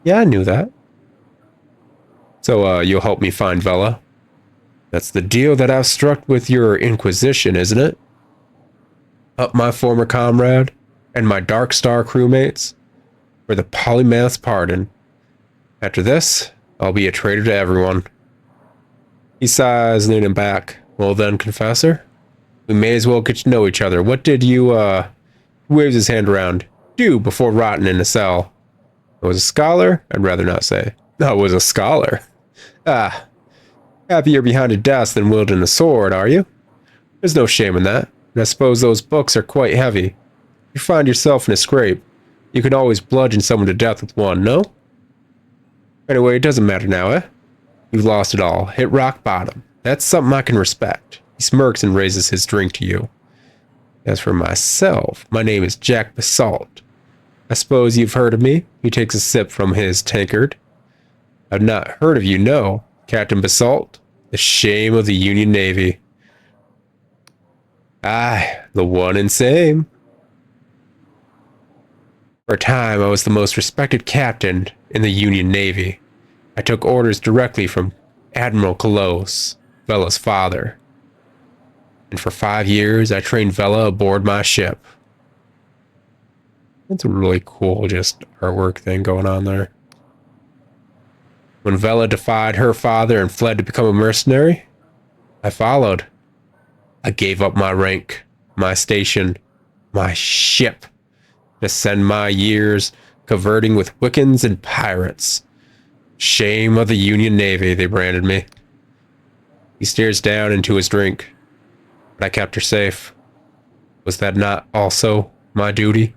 Yeah, I knew that. So, you'll help me find Vela? That's the deal that I've struck with your Inquisition, isn't it? Up my former comrade and my Dark Star crewmates for the polymath's pardon. After this, I'll be a traitor to everyone. He sighs, leaning back. Well then, Confessor, we may as well get to know each other. What did you, he waves his hand around, do before rotting in a cell? I was a scholar? I'd rather not say. I was a scholar. Ah, happier behind a desk than wielding a sword, are you? There's no shame in that. And I suppose those books are quite heavy. If you find yourself in a scrape, you can always bludgeon someone to death with one, no? Anyway, it doesn't matter now, eh? You've lost it all. Hit rock bottom. That's something I can respect. He smirks and raises his drink to you. As for myself, my name is Jack Basalt. I suppose you've heard of me? He takes a sip from his tankard. I've not heard of you, no. Captain Basalt, the shame of the Union Navy. Aye, the one and same. For a time, I was the most respected captain in the Union Navy. I took orders directly from Admiral Kolos, Vela's father. And for 5 years, I trained Vela aboard my ship. That's a really cool, just artwork thing going on there. When Vela defied her father and fled to become a mercenary, I followed. I gave up my rank, my station, my ship, to spend my years converting with Wiccans and pirates. Shame of the Union Navy, they branded me. He stares down into his drink. But I kept her safe. Was that not also my duty?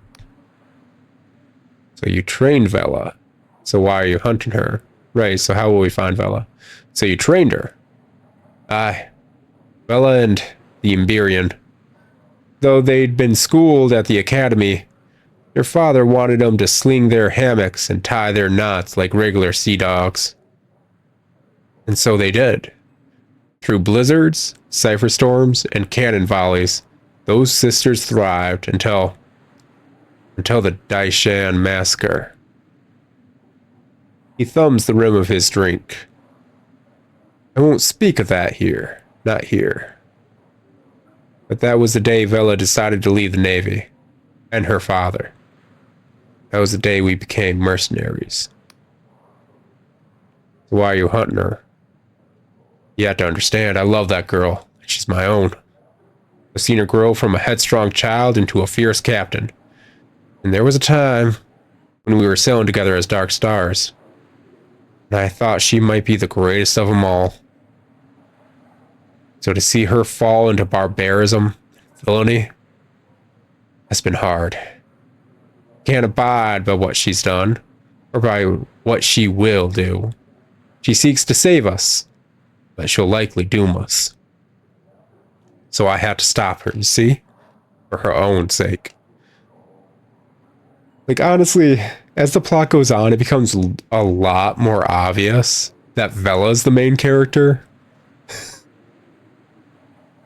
So you trained Vela. So why are you hunting her? Right, so how will we find Vela? So you trained her. Aye. Vela and the Emberian. Though they'd been schooled at the academy, their father wanted them to sling their hammocks and tie their knots like regular sea dogs. And so they did. Through blizzards, cipher storms, and cannon volleys, those sisters thrived until the Daishan massacre. He thumbs the rim of his drink. I won't speak of that here. Not here. But that was the day Vela decided to leave the Navy. And her father. That was the day we became mercenaries. So why are you hunting her? You have to understand, I love that girl. She's my own. I've seen her grow from a headstrong child into a fierce captain. And there was a time when we were sailing together as Dark Stars. And I thought she might be the greatest of them all. So to see her fall into barbarism, villainy, has been hard. Can't abide by what she's done, or by what she will do. She seeks to save us, but she'll likely doom us. So I had to stop her, you see? For her own sake. Like, honestly, as the plot goes on, it becomes a lot more obvious that Vela's the main character.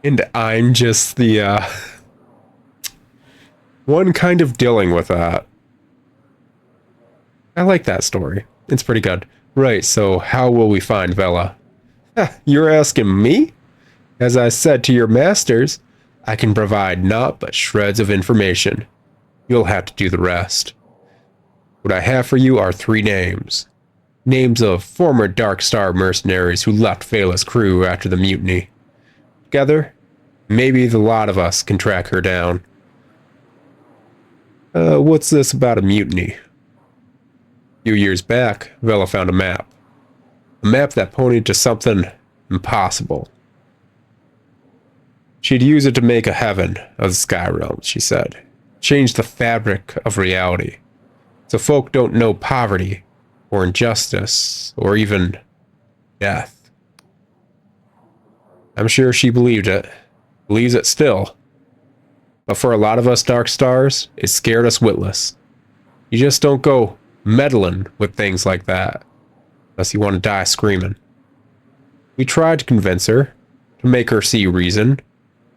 And I'm just the, one kind of dealing with that. I like that story. It's pretty good. Right, so how will we find Vela? You're asking me? As I said to your masters, I can provide naught but shreds of information. You'll have to do the rest. What I have for you are 3 names. Names of former Dark Star mercenaries who left Vela's crew after the mutiny. Together, maybe the lot of us can track her down. What's this about a mutiny? A few years back, Vela found a map. A map that pointed to something impossible. She'd use it to make a heaven of the sky realms, she said. Change the fabric of reality. So folk don't know poverty, or injustice, or even death. I'm sure she believed it. Believes it still. But for a lot of us Dark Stars, it scared us witless. You just don't go meddling with things like that, unless you want to die screaming. We tried to convince her, to make her see reason,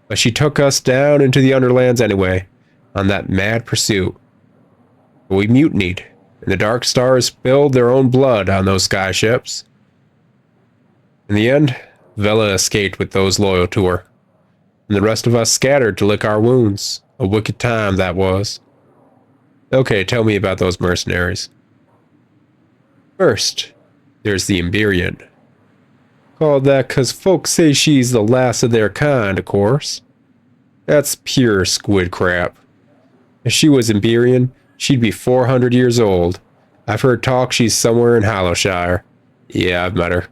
but she took us down into the Underlands anyway, on that mad pursuit. But we mutinied, and the Dark Stars spilled their own blood on those sky ships. In the end, Vela escaped with those loyal to her, and the rest of us scattered to lick our wounds. A wicked time that was. Okay, tell me about those mercenaries. First, there's the Emberian. Called that 'cause folks say she's the last of their kind, of course. That's pure squid crap. If she was Emberian, she'd be 400 years old. I've heard talk she's somewhere in Hollowshire. Yeah, I've met her.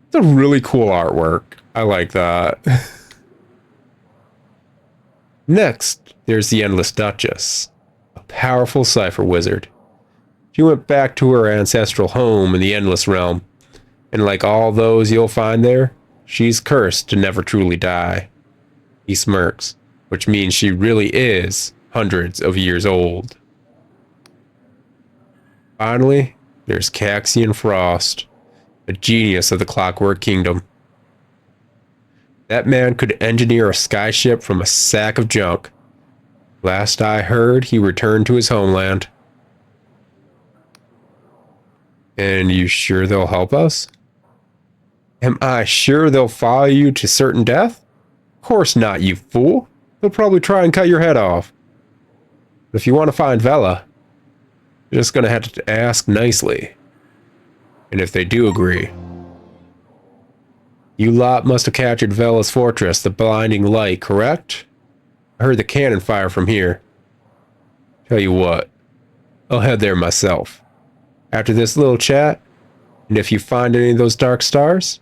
It's a really cool artwork. I like that. Next, there's the Endless Duchess, a powerful cipher wizard. She went back to her ancestral home in the Endless Realm, and like all those you'll find there, she's cursed to never truly die. He smirks, which means she really is hundreds of years old. Finally, there's Caxian Frost, a genius of the Clockwork Kingdom. That man could engineer a skyship from a sack of junk. Last I heard, he returned to his homeland. And you sure they'll help us? Am I sure they'll follow you to certain death? Of course not, you fool. They'll probably try and cut your head off. But if you want to find Vela, you're just going to have to ask nicely. And if they do agree, you lot must have captured Vela's fortress, the Blinding Light, correct? I heard the cannon fire from here. Tell you what, I'll head there myself. After this little chat, and if you find any of those Dark Stars,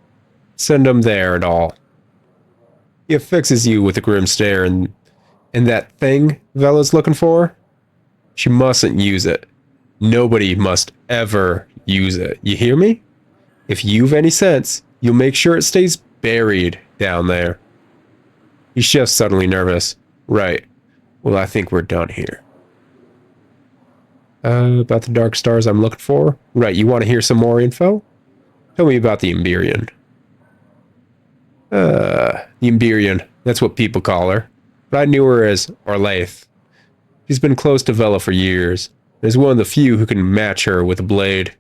send them there and all. He affixes you with a grim stare, and that thing Vela's looking for, she mustn't use it. Nobody must ever use it. You hear me? If you've any sense, you'll make sure it stays buried down there. He shifts suddenly nervous. Right. Well, I think we're done here. About the Dark Stars I'm looking for? Right, you want to hear some more info? Tell me about the Emberian. The Emberian, that's what people call her. But I knew her as Orlaith. She's been close to Vela for years. Is one of the few who can match her with a blade.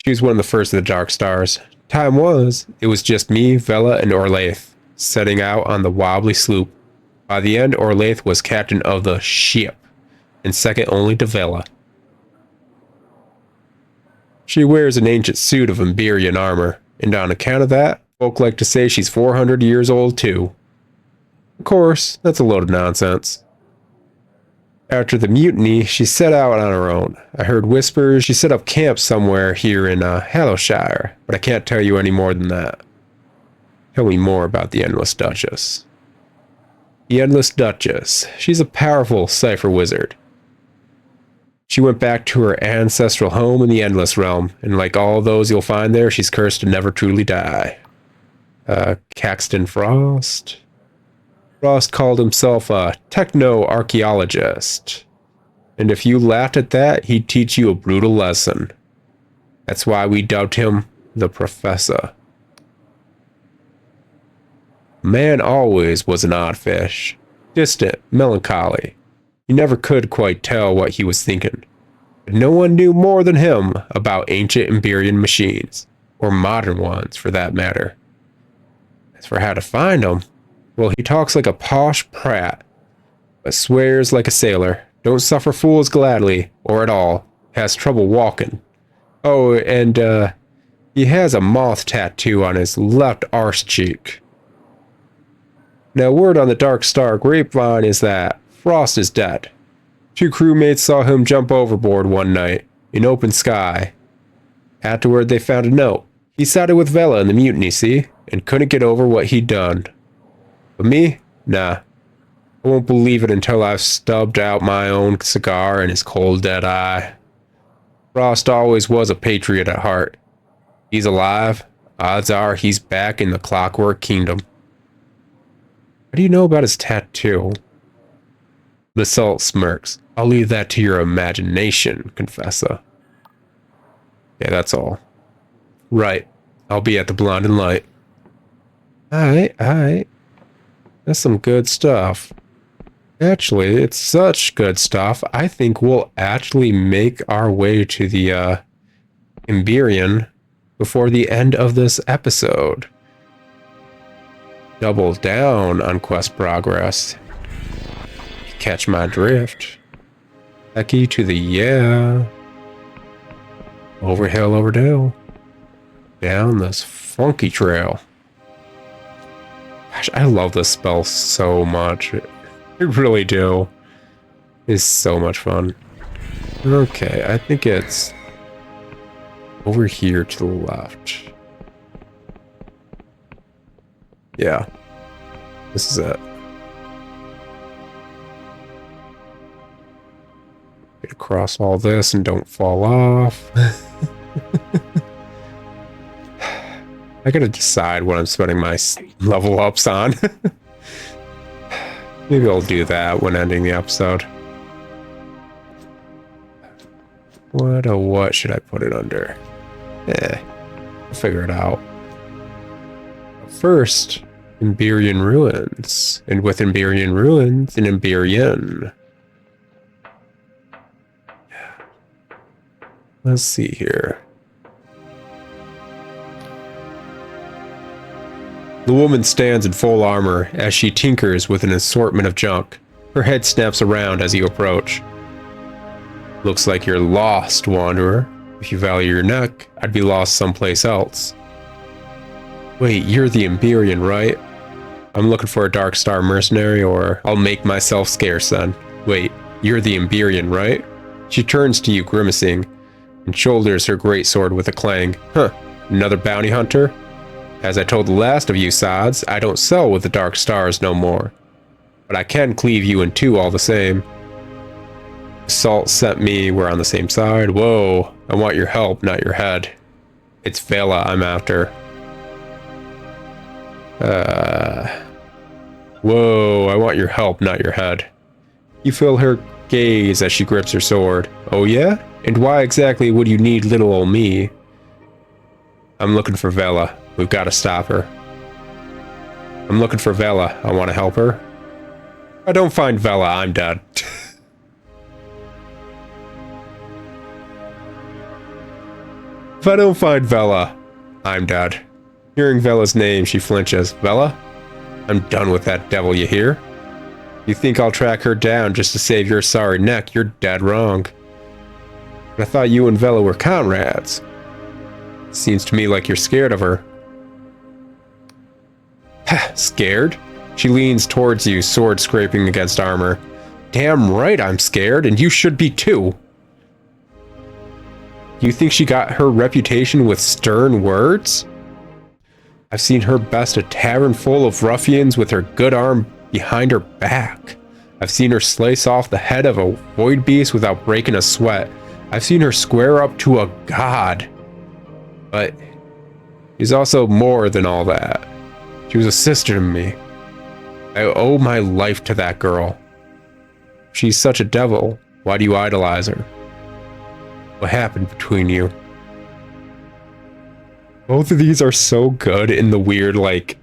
She was one of the first of the Dark Stars. Time was, it was just me, Vela, and Orlaith, setting out on the wobbly sloop. By the end, Orlaith was captain of the ship, and second only to Vela. She wears an ancient suit of Emberian armor, and on account of that, folk like to say she's 400 years old too. Of course, that's a load of nonsense. After the mutiny, she set out on her own. I heard whispers she set up camp somewhere here in Hollowshire, but I can't tell you any more than that. Tell me more about the Endless Duchess. The Endless Duchess. She's a powerful cipher wizard. She went back to her ancestral home in the Endless Realm, and like all those you'll find there, she's cursed to never truly die. Caxton Frost? Frost called himself a techno-archaeologist. And if you laughed at that, he'd teach you a brutal lesson. That's why we dubbed him the Professor. Man always was an odd fish. Distant, melancholy. You never could quite tell what he was thinking. But no one knew more than him about ancient Emberian machines, or modern ones for that matter. As for how to find them, well, he talks like a posh prat, but swears like a sailor, don't suffer fools gladly, or at all, has trouble walking. Oh, and he has a moth tattoo on his left arse cheek. Now, word on the Dark Star grapevine is that Frost is dead. 2 crewmates saw him jump overboard one night, in open sky. Afterward, they found a note. He sided with Vela in the mutiny, see? And couldn't get over what he'd done. But me? Nah. I won't believe it until I've stubbed out my own cigar in his cold, dead eye. Frost always was a patriot at heart. He's alive. Odds are he's back in the Clockwork Kingdom. How do you know about his tattoo? The Salt smirks. I'll leave that to your imagination, Confessa. Yeah, that's all. Right. I'll be at the Blinding Light. Alright. That's some good stuff. Actually, it's such good stuff, I think we'll actually make our way to the Emberian before the end of this episode. Double down on quest progress. Catch my drift. Becky to the yeah. Over hill, over dale. Down this funky trail. Gosh, I love this spell so much. I really do. It's so much fun. Okay, I think it's over here to the left. Yeah. This is it. Get across all this and don't fall off. I gotta decide what I'm spending my level ups on. Maybe I'll do that when ending the episode. What should I put it under? I'll figure it out. First, Emberian Ruins. And with Emberian Ruins, an Emberian. Let's see here. The woman stands in full armor as she tinkers with an assortment of junk. Her head snaps around as you approach. Looks like you're lost, wanderer. If you value your neck, I'd be lost someplace else. Wait, you're the Emberian, right? I'm looking for a Dark Star mercenary, or I'll make myself scarce then. Wait, you're the Emberian, right? She turns to you, grimacing, and shoulders her greatsword with a clang. Huh, another bounty hunter? As I told the last of you sods, I don't sell with the Dark Stars no more. But I can cleave you in two all the same. Salt sent me, we're on the same side. Whoa, I want your help, not your head. It's Vela I'm after. Whoa, I want your help, not your head. You feel her gaze as she grips her sword. Oh yeah? And why exactly would you need little old me? I'm looking for Vela. We've got to stop her. I'm looking for Vela. I want to help her. If I don't find Vela, I'm dead. If I don't find Vela, I'm dead. Hearing Vela's name, she flinches. Vela? I'm done with that devil, you hear? You think I'll track her down just to save your sorry neck? You're dead wrong. But I thought you and Vela were comrades. Seems to me like you're scared of her. Scared? She leans towards you, sword scraping against armor. Damn right I'm scared, and you should be too. You think she got her reputation with stern words? I've seen her best a tavern full of ruffians with her good arm behind her back. I've seen her slice off the head of a void beast without breaking a sweat. I've seen her square up to a god. But she's also more than all that. She was a sister to me. I owe my life to that girl. She's such a devil. Why do you idolize her? What happened between you? Both of these are so good in the weird, like,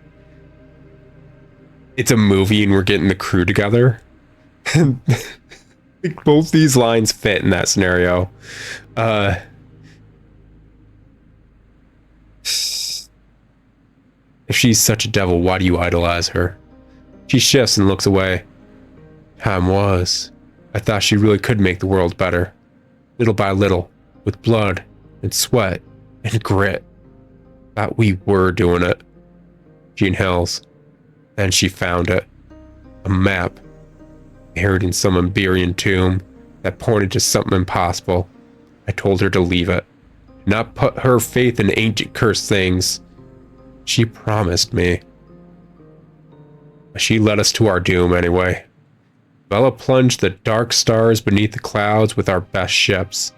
it's a movie and we're getting the crew together. Both these lines fit in that scenario. If she's such a devil, why do you idolize her? She shifts and looks away. Time was. I thought she really could make the world better. Little by little, with blood and sweat and grit. Thought we were doing it. She inhales. Then she found it. A map. Buried in some Iberian tomb that pointed to something impossible. I told her to leave it. Not put her faith in ancient cursed things. She promised me. She led us to our doom anyway. Bella plunged the dark stars beneath the clouds with our best ships.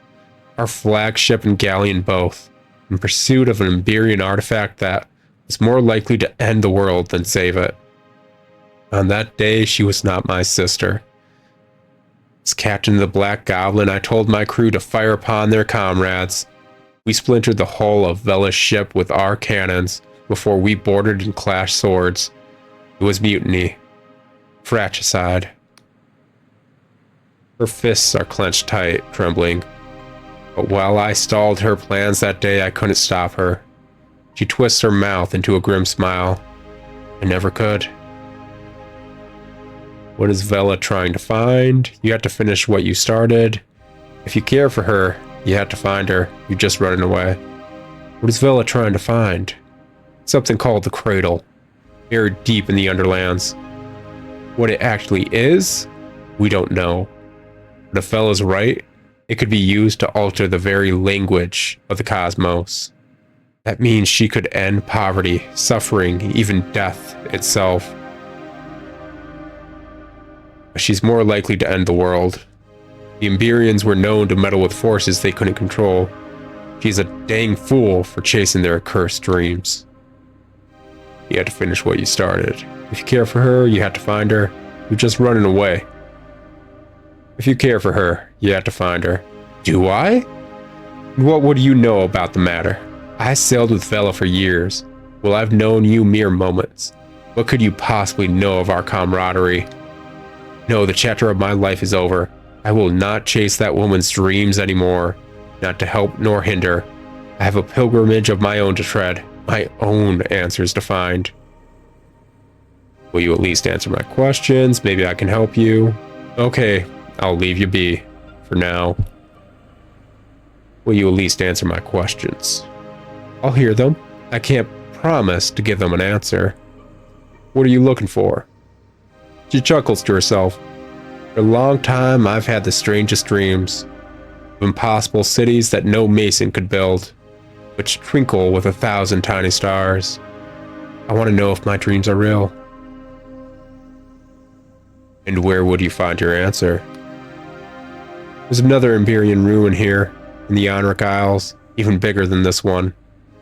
Our flagship and galleon both. In pursuit of an Iberian artifact that was more likely to end the world than save it. On that day, she was not my sister. As captain of the Black Goblin, I told my crew to fire upon their comrades. We splintered the hull of Vela's ship with our cannons before we boarded and clashed swords. It was mutiny. Fratricide. Her fists are clenched tight, trembling. But while I stalled her plans that day, I couldn't stop her. She twists her mouth into a grim smile. I never could. What is Vela trying to find? You have to finish what you started. If you care for her, you have to find her. You're just running away. What is Vela trying to find? Something called the Cradle, buried deep in the Underlands. What it actually is, we don't know. But if Vela's right, it could be used to alter the very language of the cosmos. That means she could end poverty, suffering, even death itself. But she's more likely to end the world. The Iberians were known to meddle with forces they couldn't control. She's a dang fool for chasing their accursed dreams. You had to finish what you started. If you care for her, you have to find her. You're just running away. If you care for her, you have to find her. Do I? What would you know about the matter? I sailed with Vela for years. Well, I've known you mere moments. What could you possibly know of our camaraderie? No, the chapter of my life is over. I will not chase that woman's dreams anymore. Not to help nor hinder. I have a pilgrimage of my own to tread. My own answers to find. Will you at least answer my questions? Maybe I can help you. Okay, I'll leave you be. For now. Will you at least answer my questions? I'll hear them. I can't promise to give them an answer. What are you looking for? She chuckles to herself. For a long time, I've had the strangest dreams. Of impossible cities that no mason could build, which twinkle with 1,000 tiny stars. I want to know if my dreams are real. And where would you find your answer? There's another Iberian ruin here, in the Onric Isles, even bigger than this one.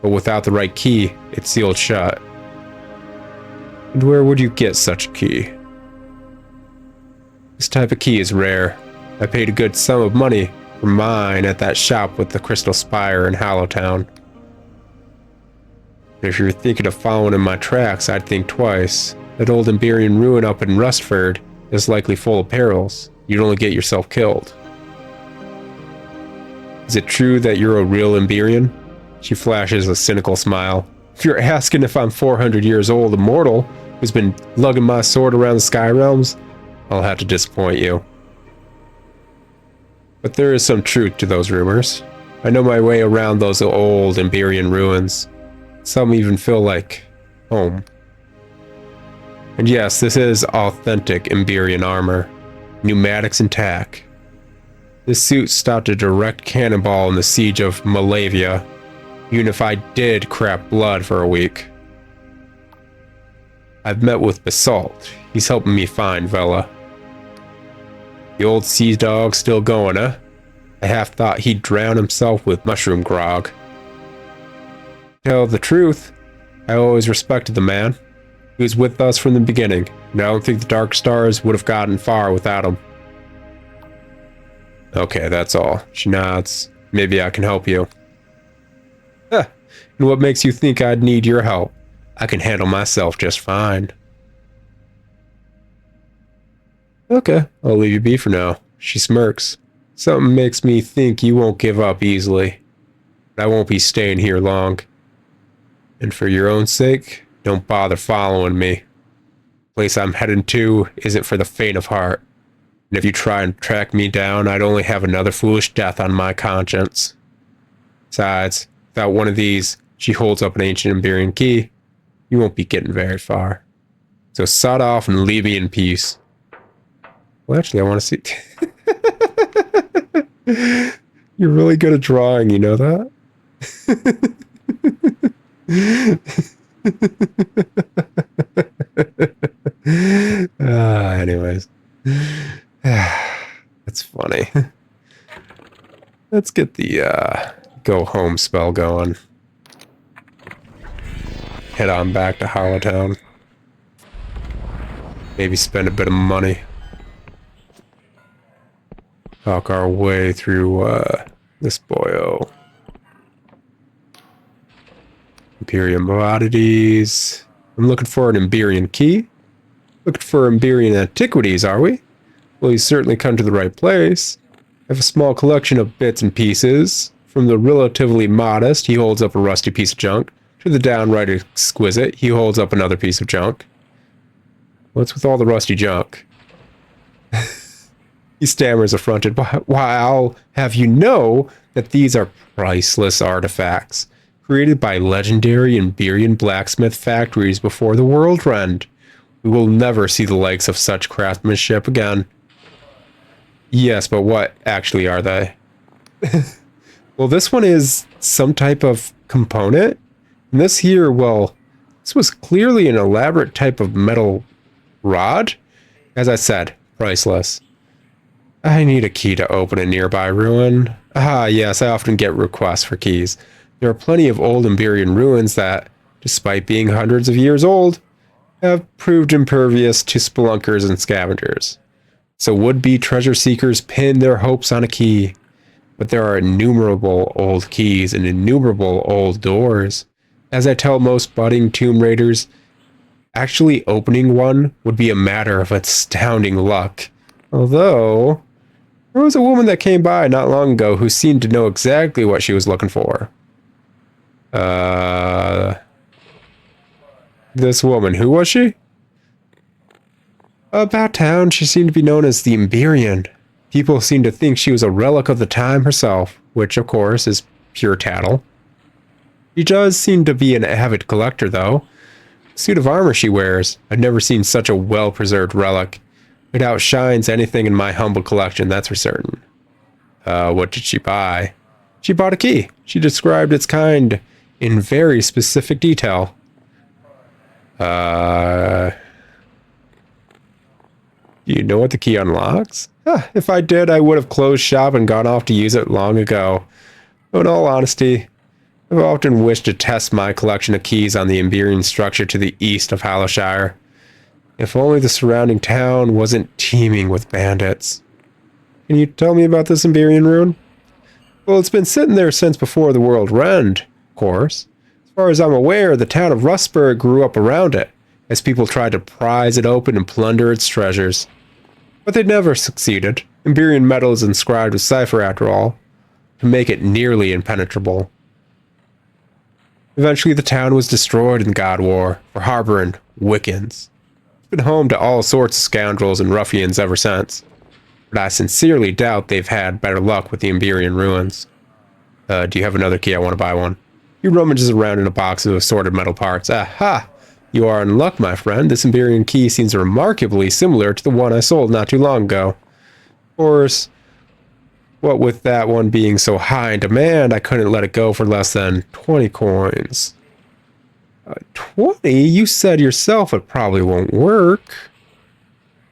But without the right key, it's sealed shut. And where would you get such a key? This type of key is rare. I paid a good sum of money for mine at that shop with the crystal spire in Hollowtown. But if you're thinking of following in my tracks, I'd think twice. That old Iberian ruin up in Rustford is likely full of perils. You'd only get yourself killed. Is it true that you're a real Iberian? She flashes a cynical smile. If you're asking if I'm 400 years old immortal who's been lugging my sword around the sky realms, I'll have to disappoint you. But there is some truth to those rumors. I know my way around those old Iberian ruins. Some even feel like home. And yes, this is authentic Iberian armor. Pneumatics intact. This suit stopped a direct cannonball in the siege of Malavia, even if I did crap blood for a week. I've met with Basalt. He's helping me find Vela. The old sea dog still going, huh? I half thought he'd drown himself with mushroom grog. To tell the truth, I always respected the man. He was with us from the beginning, and I don't think the Dark Stars would have gotten far without him. Okay, that's all. She nods. Maybe I can help you. Huh. And what makes you think I'd need your help? I can handle myself just fine. Okay, I'll leave you be for now. She smirks. Something makes me think you won't give up easily. I won't be staying here long. And for your own sake, don't bother following me. The place I'm heading to isn't for the faint of heart. And if you try and track me down, I'd only have another foolish death on my conscience. Besides, without one of these, she holds up an ancient Iberian key, you won't be getting very far. So sod off and leave me in peace. Well, actually, I want to see... You're really good at drawing, you know that? Anyways. That's funny. Let's get the go home spell going. Head on back to Hollowtown. Maybe spend a bit of money. Talk our way through this boyo. Imperium commodities. I'm looking for an Iberian key. Looking for Iberian antiquities, are we? Well, you certainly come to the right place. I have a small collection of bits and pieces. From the relatively modest, he holds up a rusty piece of junk, to the downright exquisite, he holds up another piece of junk. What's with all the rusty junk? He stammers affronted. Why, I'll have you know that these are priceless artifacts, created by legendary Iberian blacksmith factories before the world end. We will never see the likes of such craftsmanship again. Yes, but what actually are they? Well, this one is some type of component. And this here, well, this was clearly an elaborate type of metal rod. As I said, priceless. I need a key to open a nearby ruin. Ah, yes, I often get requests for keys. There are plenty of old Iberian ruins that, despite being hundreds of years old, have proved impervious to spelunkers and scavengers. So would-be treasure seekers pin their hopes on a key. But there are innumerable old keys and innumerable old doors. As I tell most budding tomb raiders, actually opening one would be a matter of astounding luck. Although, there was a woman that came by not long ago who seemed to know exactly what she was looking for. This woman, who was she? About town, she seemed to be known as the Iberian. People seem to think she was a relic of the time herself, which, of course, is pure tattle. She does seem to be an avid collector, though. The suit of armor she wears, I've never seen such a well-preserved relic. It outshines anything in my humble collection, that's for certain. What did she buy? She bought a key. She described its kind in very specific detail. Do you know what the key unlocks? If I did, I would have closed shop and gone off to use it long ago. But in all honesty, I've often wished to test my collection of keys on the Iberian structure to the east of Hallowshire. If only the surrounding town wasn't teeming with bandits. Can you tell me about this Iberian ruin? Well, it's been sitting there since before the world end, of course. As far as I'm aware, the town of Rustburg grew up around it, as people tried to prise it open and plunder its treasures. But they never succeeded. Iberian metal is inscribed with cipher after all, to make it nearly impenetrable. Eventually the town was destroyed in the God War for harboring Wiccans. It's been home to all sorts of scoundrels and ruffians ever since. But I sincerely doubt they've had better luck with the Iberian ruins. Do you have another key? I want to buy one. He rummages around in a box of assorted metal parts. Aha! You are in luck, my friend. This Iberian key seems remarkably similar to the one I sold not too long ago. Of course, what with that one being so high in demand, I couldn't let it go for less than 20 coins. 20? You said yourself it probably won't work.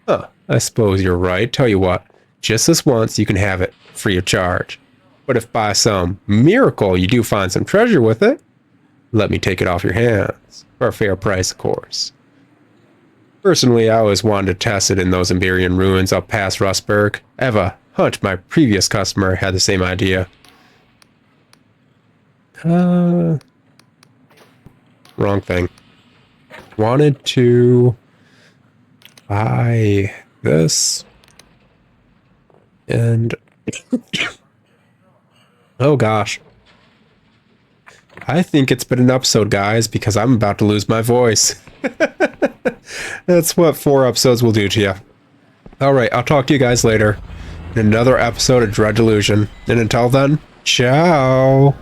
Huh, I suppose you're right. Tell you what, just this once you can have it free of charge. But if by some miracle you do find some treasure with it, let me take it off your hands. For a fair price, of course. Personally, I always wanted to test it in those Iberian ruins up past Rustburg. I have a hunch my previous customer had the same idea. Wrong thing. Wanted to buy this. And oh gosh. I think it's been an episode, guys, because I'm about to lose my voice. That's what 4 episodes will do to you. Alright, I'll talk to you guys later in another episode of Dread Delusion. And until then, ciao!